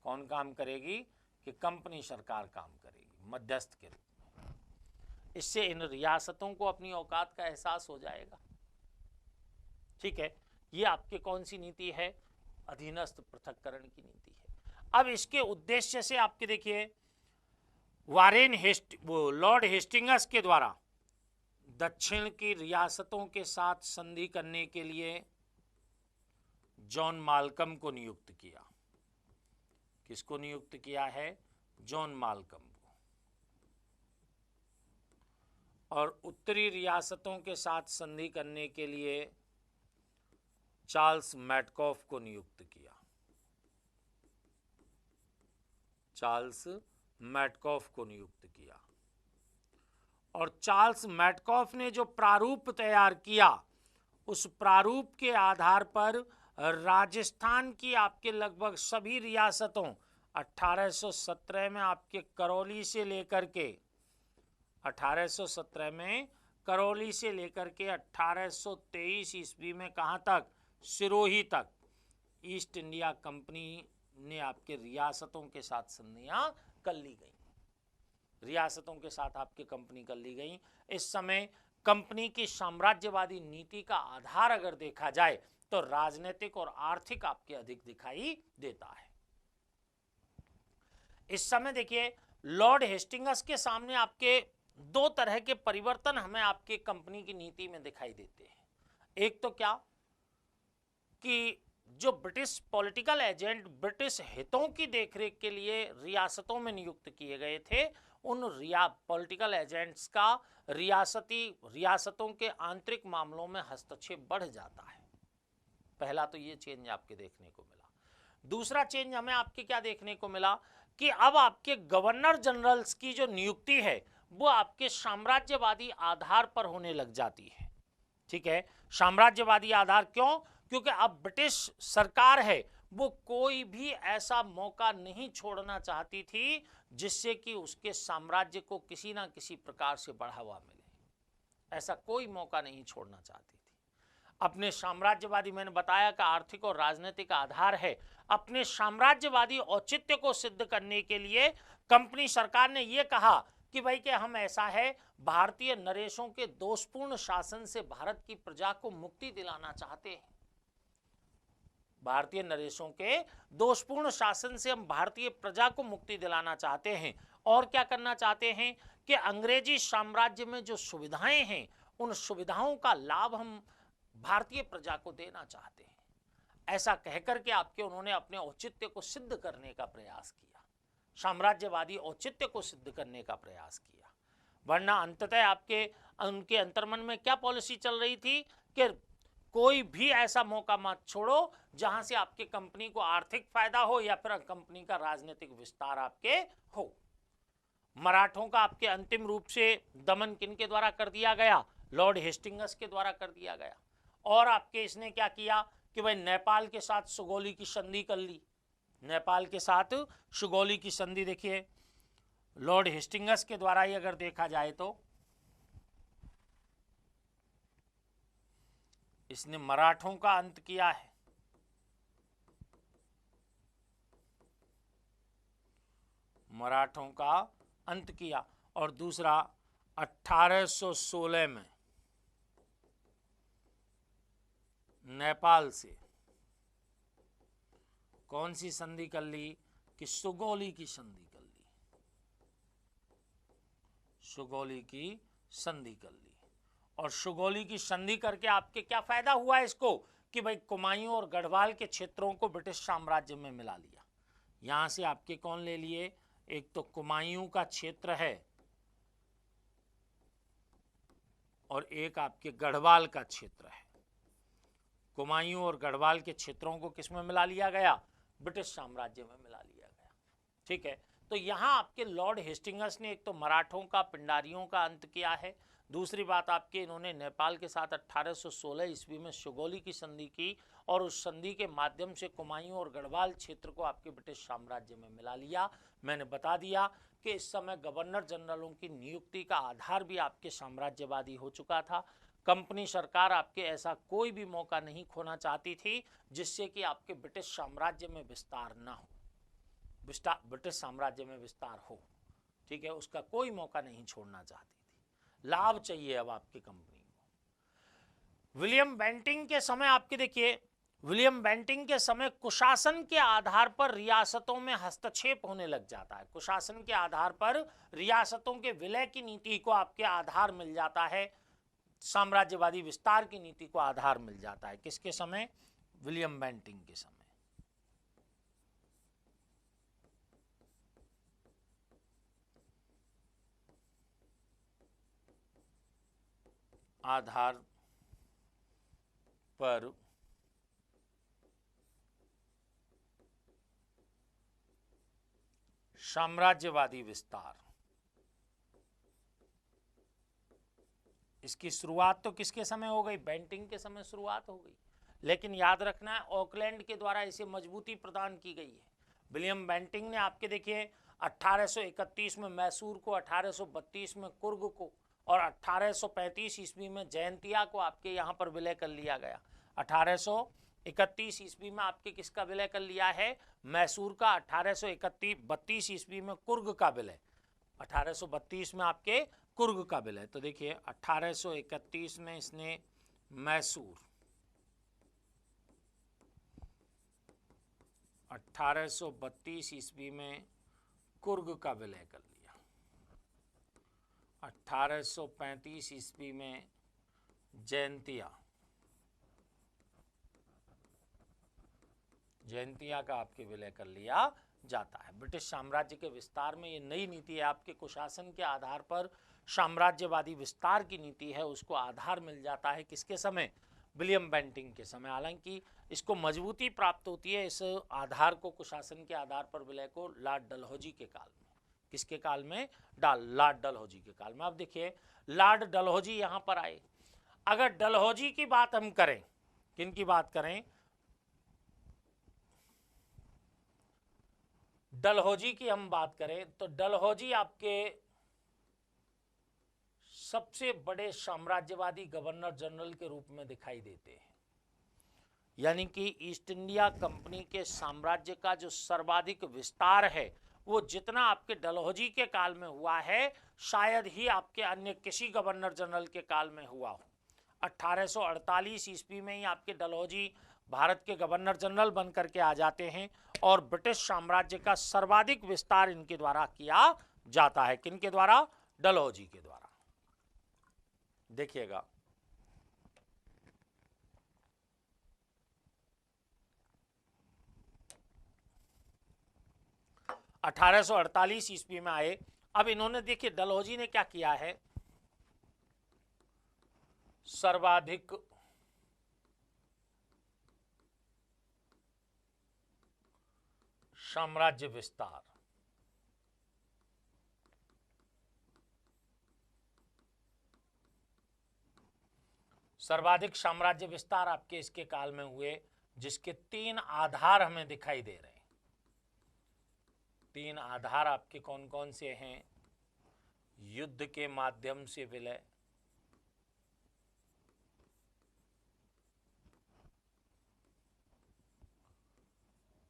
कौन काम करेगी, कि कंपनी सरकार काम करेगी। मध्यस्थ के रूप में। इससे इन रियासतों को अपनी औकात का एहसास हो जाएगा। ठीक है, ये आपके कौन सी नीति है? अधीनस्थ पृथक्करण की नीति है। अब इसके उद्देश्य से आपके देखिए लॉर्ड हेस्टिंगस के द्वारा दक्षिण की रियासतों के साथ संधि करने के लिए जॉन माल्कम को नियुक्त किया। किसको नियुक्त किया है? जॉन माल्कम को। और उत्तरी रियासतों के साथ संधि करने के लिए चार्ल्स मैटकॉफ को नियुक्त किया। चार्ल्स मैटकॉफ को नियुक्त किया। और चार्ल्स मैटकॉफ ने जो प्रारूप तैयार किया, उस प्रारूप के आधार पर राजस्थान की आपके लगभग सभी रियासतों 1817 में आपके करौली से लेकर के 1817 में करौली से लेकर के 1823 ईस्वी में कहाँ तक? सिरोही तक ईस्ट इंडिया कंपनी ने आपके रियासतों के साथ संधियां कर ली गई। रियासतों के साथ आपके कंपनी कर ली गई। इस समय कंपनी की साम्राज्यवादी नीति का आधार अगर देखा जाए तो राजनीतिक और आर्थिक आपके अधिक दिखाई देता है। इस समय देखिए लॉर्ड हेस्टिंगस के सामने आपके दो तरह के परिवर्तन हमें आपके कंपनी की नीति में दिखाई देते हैं। एक तो क्या कि जो ब्रिटिश पॉलिटिकल एजेंट ब्रिटिश हितों की देखरेख के लिए रियासतों में नियुक्त किए गए थे, उन पॉलिटिकल एजेंट्स का रियासतों के आंतरिक मामलों में हस्तक्षेप बढ़ जाता है। पहला तो ये चेंज आपके देखने को मिला। दूसरा चेंज हमें आपके क्या देखने को मिला कि अब आपके गवर्नर जनरल्स की जो नियुक्ति है वो आपके साम्राज्यवादी आधार पर होने लग जाती है। ठीक है, साम्राज्यवादी आधार क्यों? क्योंकि अब ब्रिटिश सरकार है वो कोई भी ऐसा मौका नहीं छोड़ना चाहती थी जिससे कि उसके साम्राज्य को किसी ना किसी प्रकार से बढ़ावा मिले। ऐसा कोई मौका नहीं छोड़ना चाहती थी। अपने साम्राज्यवादी, मैंने बताया कि आर्थिक और राजनीतिक आधार है, अपने साम्राज्यवादी औचित्य को सिद्ध करने के लिए कंपनी सरकार ने यह कहा कि भाई कि हम ऐसा है भारतीय नरेशों के दोषपूर्ण शासन से भारत की प्रजा को मुक्ति दिलाना चाहते हैं। भारतीय नरेशों के दोषपूर्ण शासन से हम भारतीय प्रजा को मुक्ति दिलाना चाहते हैं। और क्या करना चाहते हैं कि अंग्रेजी साम्राज्य में जो सुविधाएं हैं उन सुविधाओं का लाभ हम भारतीय प्रजा को देना चाहते हैं। ऐसा कहकर के आपके उन्होंने अपने औचित्य को सिद्ध करने का प्रयास किया, साम्राज्यवादी औचित्य को सिद्ध करने का प्रयास किया। वरना अंततः आपके उनके अंतर्मन में क्या पॉलिसी चल रही थी कि कोई भी ऐसा मौका मत छोड़ो जहां से आपके कंपनी को आर्थिक फायदा हो या फिर कंपनी का राजनीतिक विस्तार आपके हो। मराठों का आपके अंतिम रूप से दमन किन के द्वारा कर दिया गया? लॉर्ड हेस्टिंगस के द्वारा कर दिया गया। और आपके इसने क्या किया कि भाई नेपाल के साथ सुगौली की संधि कर ली। नेपाल के साथ सुगौली की संधि देखिए लॉर्ड हेस्टिंगस के द्वारा ही अगर देखा जाए तो इसने मराठों का अंत किया है। मराठों का अंत किया। और दूसरा 1816 में नेपाल से कौन सी संधि कर ली? कि सुगौली की संधि कर ली। सुगौली की संधि कर ली। और सुगौली की संधि करके आपके क्या फायदा हुआ इसको कि भाई कुमायूं और गढ़वाल के क्षेत्रों को ब्रिटिश साम्राज्य में मिला लिया। यहां से आपके कौन ले लिए? एक तो कुमायूं का क्षेत्र है और एक आपके गढ़वाल का क्षेत्र है। कुमायूं और गढ़वाल के क्षेत्रों को किसमें मिला लिया गया? ब्रिटिश साम्राज्य में मिला लिया गया। ठीक है, तो यहां आपके लॉर्ड हेस्टिंगस ने एक तो मराठों का, पिंडारियों का अंत किया है। दूसरी बात आपके इन्होंने नेपाल के साथ 1816 ईस्वी में सुगौली की संधि की और उस संधि के माध्यम से कुमायूं और गढ़वाल क्षेत्र को आपके ब्रिटिश साम्राज्य में मिला लिया। मैंने बता दिया कि इस समय गवर्नर जनरलों की नियुक्ति का आधार भी आपके साम्राज्यवादी हो चुका था। कंपनी सरकार आपके ऐसा कोई भी मौका नहीं खोना चाहती थी जिससे कि आपके ब्रिटिश साम्राज्य में विस्तार ना हो, ब्रिटिश साम्राज्य में विस्तार हो। ठीक है, उसका कोई मौका नहीं छोड़ना चाहती थी, लाभ चाहिए अब आपकी कंपनी को। विलियम बेंटिंक के समय आपके देखिए, विलियम बेंटिंक के समय कुशासन के आधार पर रियासतों में हस्तक्षेप होने लग जाता है। कुशासन के आधार पर रियासतों के विलय की नीति को आपके आधार मिल जाता है, साम्राज्यवादी विस्तार की नीति को आधार मिल जाता है। किसके समय? विलियम बेंटिंक के समय। आधार पर साम्राज्यवादी विस्तार, इसकी शुरुआत तो किसके समय हो गई? बेंटिंक के समय शुरुआत हो गई। लेकिन याद रखना है, ऑकलैंड के द्वारा इसे मजबूती प्रदान की गई है। विलियम बेंटिंक ने आपके देखिए 1831 में मैसूर को, 1832 में कुर्ग को और 1835 ईस्वी में जयंतिया को आपके यहाँ पर विलय कर लिया गया। 1831 ईस्वी में आपके किसका विलय कर लिया है? मैसूर का। 1832 ईस्वी में कुर्ग का विलय, 1832 में आपके कुर्ग का विलय। तो देखिए 1831 में इसने मैसूर, 1832 ईस्वी में कुर्ग का विलय कर लिया, 1835 ईस्वी में जयंतिया का आपके विलय कर लिया जाता है। ब्रिटिश साम्राज्य के विस्तार में ये नई नीति है आपके कुशासन के आधार पर साम्राज्यवादी विस्तार की नीति है, उसको आधार मिल जाता है किसके समय? विलियम बेंटिंक के समय। हालांकि इसको मजबूती प्राप्त होती है इस आधार को, कुशासन के आधार पर विलय को, लॉर्ड डलहौजी के काल में। किसके काल में? लॉर्ड डलहौजी के काल में। अब देखिए लॉर्ड डलहौजी यहां पर आए। अगर डलहौजी की बात हम करें, किन की बात करें? डलहौजी की हम बात करें तो डलहौजी आपके सबसे बड़े साम्राज्यवादी गवर्नर जनरल के रूप में दिखाई देते हैं। यानी कि ईस्ट इंडिया कंपनी के साम्राज्य का जो सर्वाधिक विस्तार है वो जितना आपके डलहौजी के काल में हुआ है, शायद ही आपके अन्य किसी गवर्नर जनरल के काल में हुआ हो। 1848 ईस्वी में ही आपके डलहौजी भारत के गवर्नर जनरल बन करके आ जाते हैं और ब्रिटिश साम्राज्य का सर्वाधिक विस्तार इनके द्वारा किया जाता है। किनके द्वारा? डलहौजी के द्वारा। देखिएगा 1848 ईस्वी में आए। अब इन्होंने देखिए डलहौजी ने क्या किया है, सर्वाधिक साम्राज्य विस्तार, सर्वाधिक साम्राज्य विस्तार आपके इसके काल में हुए, जिसके 3 आधार हमें दिखाई दे रहे हैं। 3 आधार आपके कौन कौन से हैं? युद्ध के माध्यम से विलय,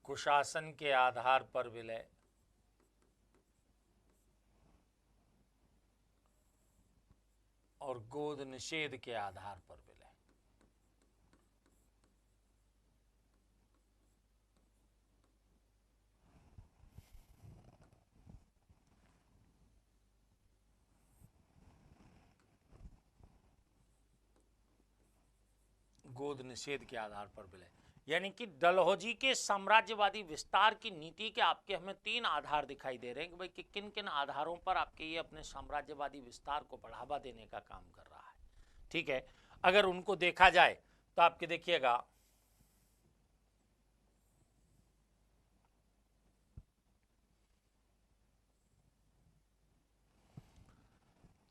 कुशासन के आधार पर विलय और गोद निषेध के आधार पर विलय। गोद निषेध के आधार पर विलय, यानी कि डलहौजी के साम्राज्यवादी विस्तार की नीति के आपके हमें 3 आधार दिखाई दे रहे हैं कि भाई कि किन किन आधारों पर आपके ये अपने साम्राज्यवादी विस्तार को बढ़ावा देने का काम कर रहा है। ठीक है, अगर उनको देखा जाए तो आपके देखिएगा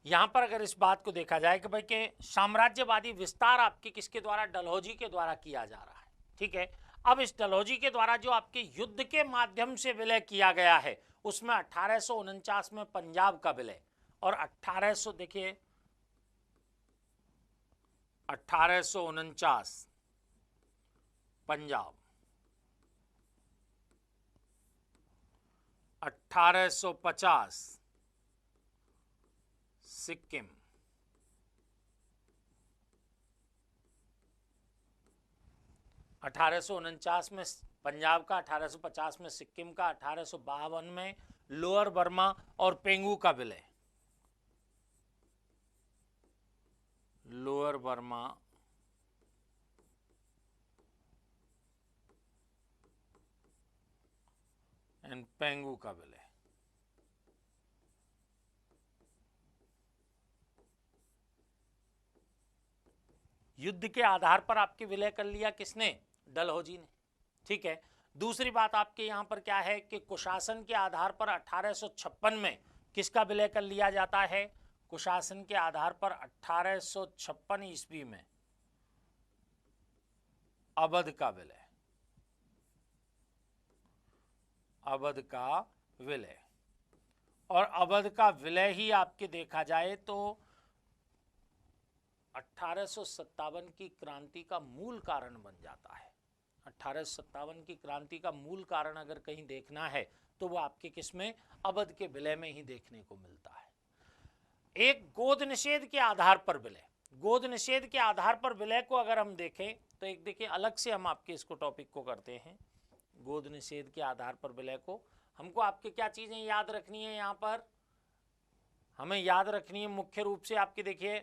यहां पर अगर इस बात को देखा जाए कि भाई के साम्राज्यवादी विस्तार आपके किसके द्वारा? डलहौजी के द्वारा किया जा रहा है। ठीक है, अब इस डलहौजी के द्वारा जो आपके युद्ध के माध्यम से विलय किया गया है उसमें 1849 में पंजाब का विलय और 1800 देखिए 1849 पंजाब, 1850 सिक्किम, (1849) में पंजाब का, 1850 में सिक्किम का, 1852 में लोअर बर्मा और पेंगू का विलय, लोअर बर्मा एंड पेंगू का विलय। युद्ध के आधार पर आपके विलय कर लिया किसने? डलहौजी ने। ठीक है। दूसरी बात आपके यहां पर क्या है कि कुशासन के आधार पर 1856 में किसका विलय कर लिया जाता है? कुशासन के आधार पर 1856 ईस्वी में अवध का विलय, अवध का विलय। और अवध का विलय ही आपके देखा जाए तो 1857 की क्रांति का मूल कारण बन जाता है। 1857 की क्रांति का मूल कारण अगर कहीं देखना है तो वो आपके किसमें? अवध के विलय में ही देखने को मिलता है। एक गोद निषेध के आधार पर विलय, गोद निषेध के आधार पर विलय को अगर हम देखें तो एक देखिए अलग से हम आपके इसको टॉपिक को करते हैं। गोद निषेध के आधार पर विलय को हमको आपके क्या चीजें याद रखनी है? यहाँ पर हमें याद रखनी है मुख्य रूप से आपके देखिए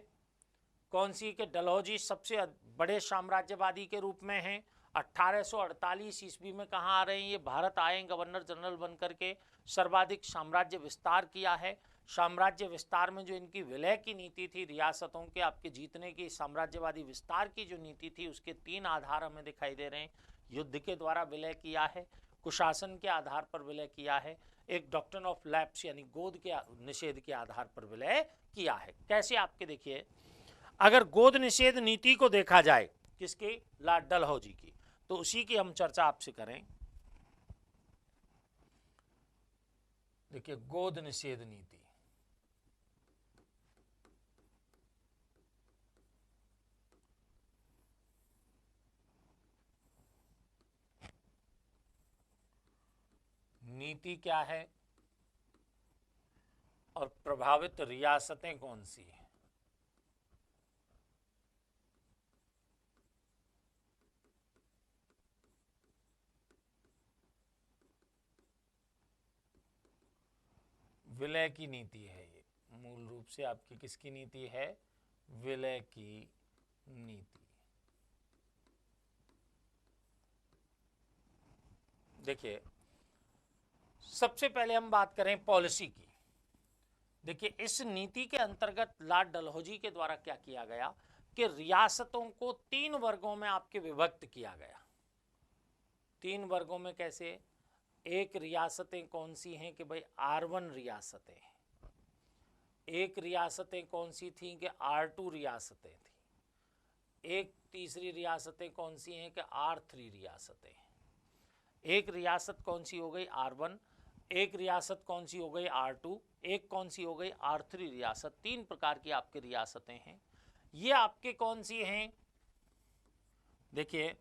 कौन सी के डलहौजी सबसे बड़े साम्राज्यवादी के रूप में हैं। 1848 ईस्वी में कहाँ आ रहे हैं ये? भारत आए, गवर्नर जनरल बनकर के सर्वाधिक साम्राज्य विस्तार किया है। साम्राज्य विस्तार में जो इनकी विलय की नीति थी, रियासतों के आपके जीतने की, साम्राज्यवादी विस्तार की जो नीति थी, उसके 3 आधार हमें दिखाई दे रहे हैं। युद्ध के द्वारा विलय किया है, कुशासन के आधार पर विलय किया है, एक डॉक्ट्रिन ऑफ लैप्स यानी गोद के निषेध के आधार पर विलय किया है। कैसे? आपके देखिए अगर गोद निषेध नीति को देखा जाए किसकी? लॉर्ड डलहौजी की, तो उसी की हम चर्चा आपसे करें। देखिए गोद निषेध नीति, नीति क्या है और प्रभावित रियासतें कौन सी हैं? विलय की नीति है ये, मूल रूप से आपकी किसकी नीति है? विलय की नीति। देखिए सबसे पहले हम बात करें पॉलिसी की। देखिए इस नीति के अंतर्गत लॉर्ड डलहौजी के द्वारा क्या किया गया कि रियासतों को 3 वर्गों में आपके विभक्त किया गया। 3 वर्गों में कैसे? एक रियासतें कौन सी हैं कि भाई R1 रियासतें हैं, एक रियासतें कौन सी थी कि R2 रियासतें थी, एक तीसरी रियासतें कौन सी हैं कि R3 रियासतें हैं। एक रियासत कौन सी हो गई? R1, एक रियासत कौन सी हो गई? R2, एक कौन सी हो गई? R3 रियासत। 3 प्रकार की आपकी रियासतें हैं। ये आपके कौन सी हैं? देखिए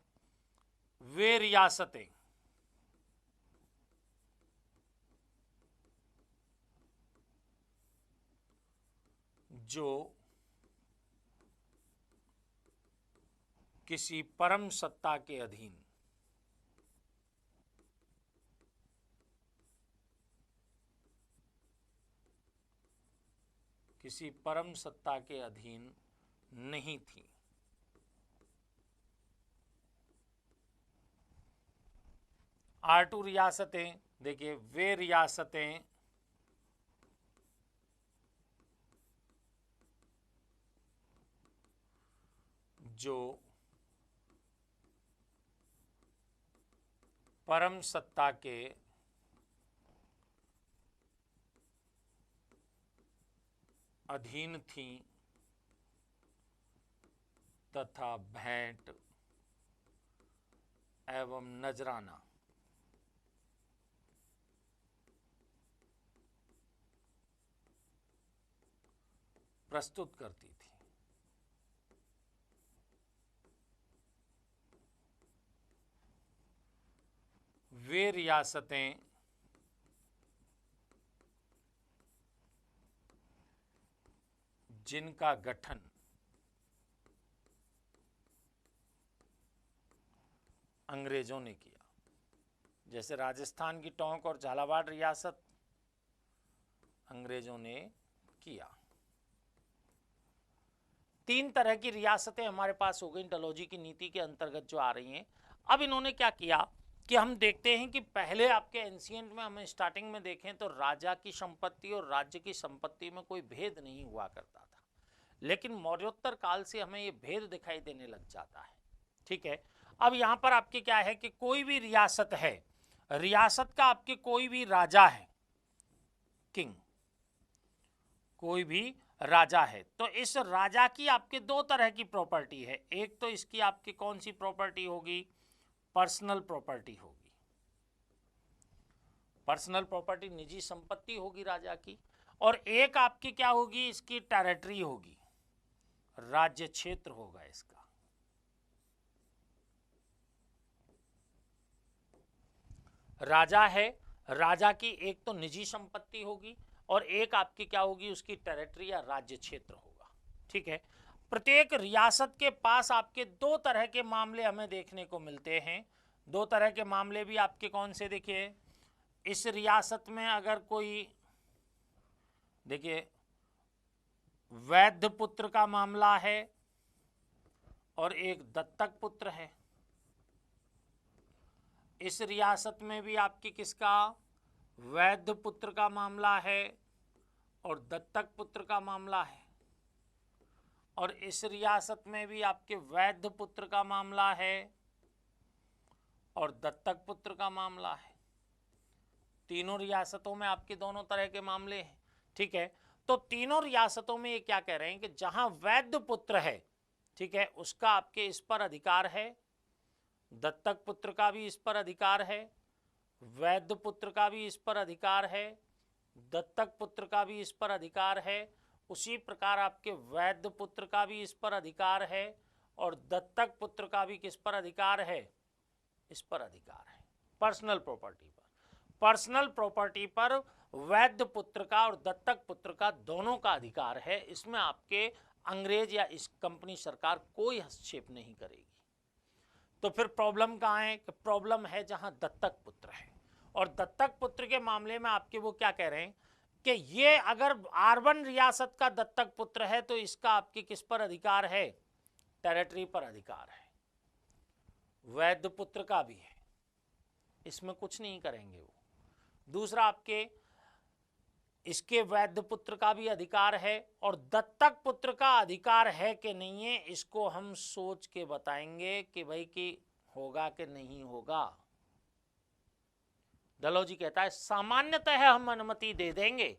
वे रियासतें जो किसी परम सत्ता के अधीन किसी परम सत्ता के अधीन नहीं थी। R2 रियासतें, देखिए वे रियासतें जो परम सत्ता के अधीन थी तथा भेंट एवं नजराना प्रस्तुत करती थी। वे रियासतें जिनका गठन अंग्रेजों ने किया, जैसे राजस्थान की टोंक और झालावाड़ रियासत अंग्रेजों ने किया। 3 तरह की रियासतें हमारे पास हो गई डलहौजी की नीति के अंतर्गत जो आ रही हैं। अब इन्होंने क्या किया कि हम देखते हैं कि पहले आपके एंशिएंट में हमें स्टार्टिंग में देखें तो राजा की संपत्ति और राज्य की संपत्ति में कोई भेद नहीं हुआ करता था, लेकिन मौर्योत्तर काल से हमें ये भेद दिखाई देने लग जाता है। ठीक है, अब यहाँ पर आपके क्या है कि कोई भी रियासत है, रियासत का आपके कोई भी राजा है, किंग, कोई भी राजा है, तो इस राजा की आपके 2 तरह की प्रॉपर्टी है। एक तो इसकी आपकी कौन सी प्रॉपर्टी होगी, पर्सनल प्रॉपर्टी होगी। पर्सनल प्रॉपर्टी निजी संपत्ति होगी राजा की, और एक आपकी क्या होगी, इसकी टेरिटरी होगी, राज्य क्षेत्र होगा इसका। राजा है, राजा की एक तो निजी संपत्ति होगी और एक आपकी क्या होगी, उसकी टेरिटरी या राज्य क्षेत्र होगा। ठीक है, प्रत्येक रियासत के पास आपके 2 तरह के मामले हमें देखने को मिलते हैं। 2 तरह के मामले भी आपके कौन से, देखिए इस रियासत में अगर कोई, देखिए वैध पुत्र का मामला है और एक दत्तक पुत्र है। इस रियासत में भी आपकी किसका, वैध पुत्र का मामला है और दत्तक पुत्र का मामला है। और इस रियासत में भी आपके वैध पुत्र का मामला है और दत्तक पुत्र का मामला है। तीनों रियासतों में आपके दोनों तरह के मामले हैं। ठीक है, तो तीनों रियासतों में ये क्या कह रहे हैं कि जहां वैध पुत्र है, ठीक है, उसका आपके इस पर अधिकार है, दत्तक पुत्र का भी इस पर अधिकार है, वैध पुत्र का भी इस पर अधिकार है, दत्तक पुत्र का भी इस पर अधिकार है। उसी प्रकार आपके वैध पुत्र का भी इस पर अधिकार है और दत्तक पुत्र का भी किस पर अधिकार है, इस पर अधिकार है, पर्सनल प्रॉपर्टी पर। पर्सनल प्रॉपर्टी पर वैध पुत्र का और दत्तक पुत्र का दोनों का अधिकार है। इसमें आपके अंग्रेज या इस कंपनी सरकार कोई हस्तक्षेप नहीं करेगी। तो फिर प्रॉब्लम कहाँ है, कि प्रॉब्लम है जहां दत्तक पुत्र है। और दत्तक पुत्र के मामले में आपके वो क्या कह रहे हैं कि ये अगर R1 रियासत का दत्तक पुत्र है तो इसका आपके किस पर अधिकार है, टेरिटरी पर अधिकार है। वैध पुत्र का भी है, इसमें कुछ नहीं करेंगे वो। दूसरा आपके इसके वैध पुत्र का भी अधिकार है और दत्तक पुत्र का अधिकार है कि नहीं है, इसको हम सोच के बताएंगे कि भाई कि होगा कि नहीं होगा। डलहौजी कहता है सामान्यतः हम अनुमति दे देंगे,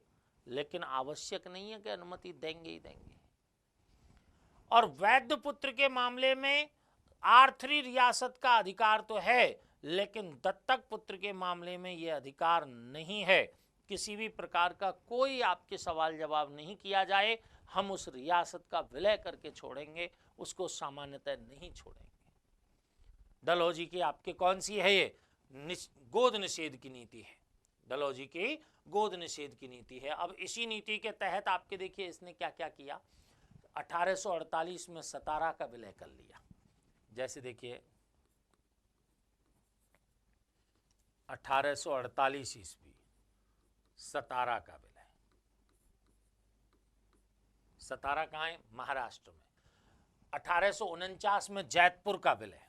लेकिन आवश्यक नहीं है कि अनुमति देंगे ही देंगे। और वैध पुत्र के मामले में R3 रियासत का अधिकार तो है, लेकिन दत्तक पुत्र के मामले में यह अधिकार नहीं है। किसी भी प्रकार का कोई आपके सवाल जवाब नहीं किया जाए, हम उस रियासत का विलय करके छोड़ेंगे, उसको सामान्यतः नहीं छोड़ेंगे। डलहौजी की आपके कौन सी है, ये गोद निषेध की नीति है। डलहौजी की गोद निषेध की नीति है। अब इसी नीति के तहत आपके देखिए इसने क्या क्या किया, 1848 में सतारा का विलय कर लिया। जैसे देखिए 1848 ईस्वी सतारा का विलय। सतारा कहाँ है, महाराष्ट्र में। 1849 में जैतपुर का विलय।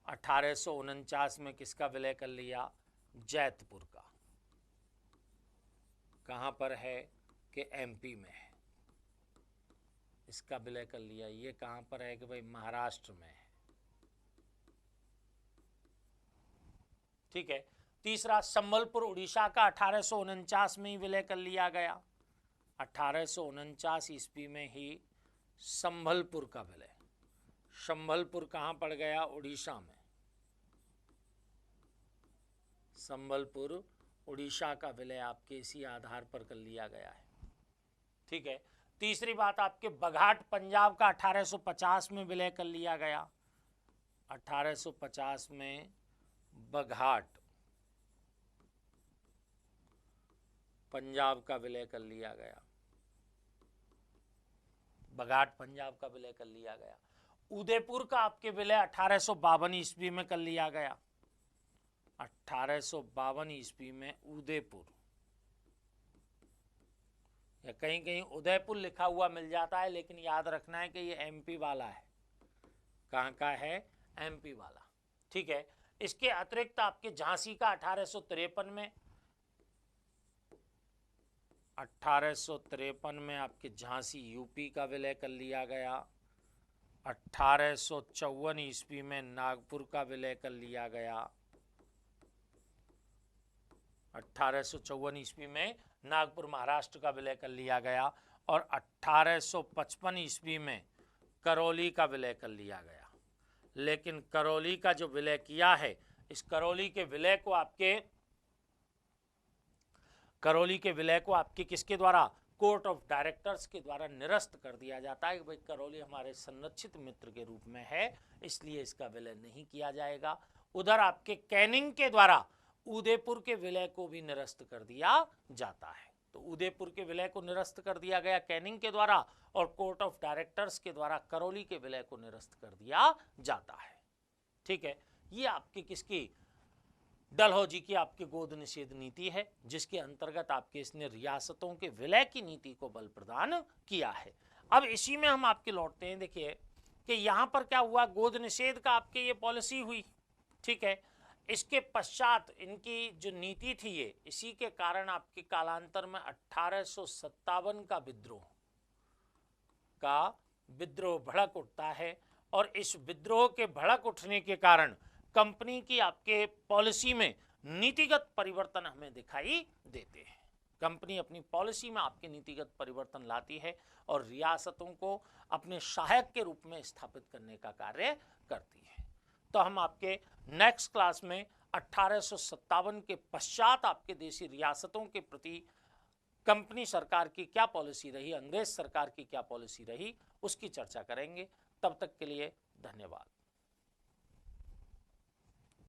1849 में किसका विलय कर लिया, जैतपुर का। कहाँ पर है कि MP में है, इसका विलय कर लिया। ये कहाँ पर है कि भाई महाराष्ट्र में है। ठीक है। तीसरा संबलपुर उड़ीसा का 1849 में ही विलय कर लिया गया। 1849 ईस्वी में ही संबलपुर का विलय। संबलपुर कहाँ पड़ गया, उड़ीसा में। संबलपुर उड़ीसा का विलय आपके इसी आधार पर कर लिया गया है। ठीक है। तीसरी बात आपके बघाट पंजाब का 1850 में विलय कर लिया गया। 1850 में बघाट पंजाब का विलय कर लिया गया। बघाट पंजाब का विलय कर लिया गया। उदयपुर का आपके विलय 1852 ईस्वी में कर लिया गया। 1852 ईस्वी में उदयपुर, या कहीं कहीं उदयपुर लिखा हुआ मिल जाता है, लेकिन याद रखना है कि ये एमपी वाला है। कहाँ का है? एमपी वाला। ठीक है। इसके अतिरिक्त आपके झांसी का 1853 में, 1853 में आपके झांसी यूपी का विलय कर लिया गया। 1854 ईस्वी में नागपुर का विलय कर लिया गया। 1854 ईस्वी में नागपुर महाराष्ट्र का विलय कर लिया गया। और 1855 ईस्वी में करौली का विलय कर लिया गया। लेकिन करौली का जो विलय किया है, इस करौली के विलय को आपके किसके द्वारा? कोर्ट ऑफ डायरेक्टर्स के द्वारा निरस्त कर दिया जाता है कि भाई करौली हमारे संरक्षित मित्र के रूप में है, इसलिए इसका विलय नहीं किया जाएगा। उधर आपके कैनिंग के द्वारा उदयपुर के विलय को भी निरस्त कर दिया जाता है। तो उदयपुर के विलय को निरस्त कर दिया गया कैनिंग के द्वारा, और कोर्ट ऑफ डायरेक्टर्स के द्वारा करौली के विलय को निरस्त कर दिया जाता है। ठीक है। ये आपकी किसकी? डलहौजी की आपकी गोद निषेध नीति है, जिसके अंतर्गत आपके इसने रियासतों के विलय की नीति को बल प्रदान किया है। अब इसी में हम आपके लौटते हैं। देखिए कि यहां पर क्या हुआ, गोद निषेध का आपके ये पॉलिसी हुई। ठीक है। इसके पश्चात इनकी जो नीति थी ये, इसी के कारण आपके कालांतर में 1857 का विद्रोह भड़क उठता है। और इस विद्रोह के भड़क उठने के कारण कंपनी की आपके पॉलिसी में नीतिगत परिवर्तन हमें दिखाई देते हैं। कंपनी अपनी पॉलिसी में आपके नीतिगत परिवर्तन लाती है और रियासतों को अपने सहायक के रूप में स्थापित करने का कार्य करती है। तो हम आपके नेक्स्ट क्लास में 1857 के पश्चात आपके देशी रियासतों के प्रति कंपनी सरकार की क्या पॉलिसी रही, अंग्रेज सरकार की क्या पॉलिसी रही, उसकी चर्चा करेंगे। तब तक के लिए धन्यवाद।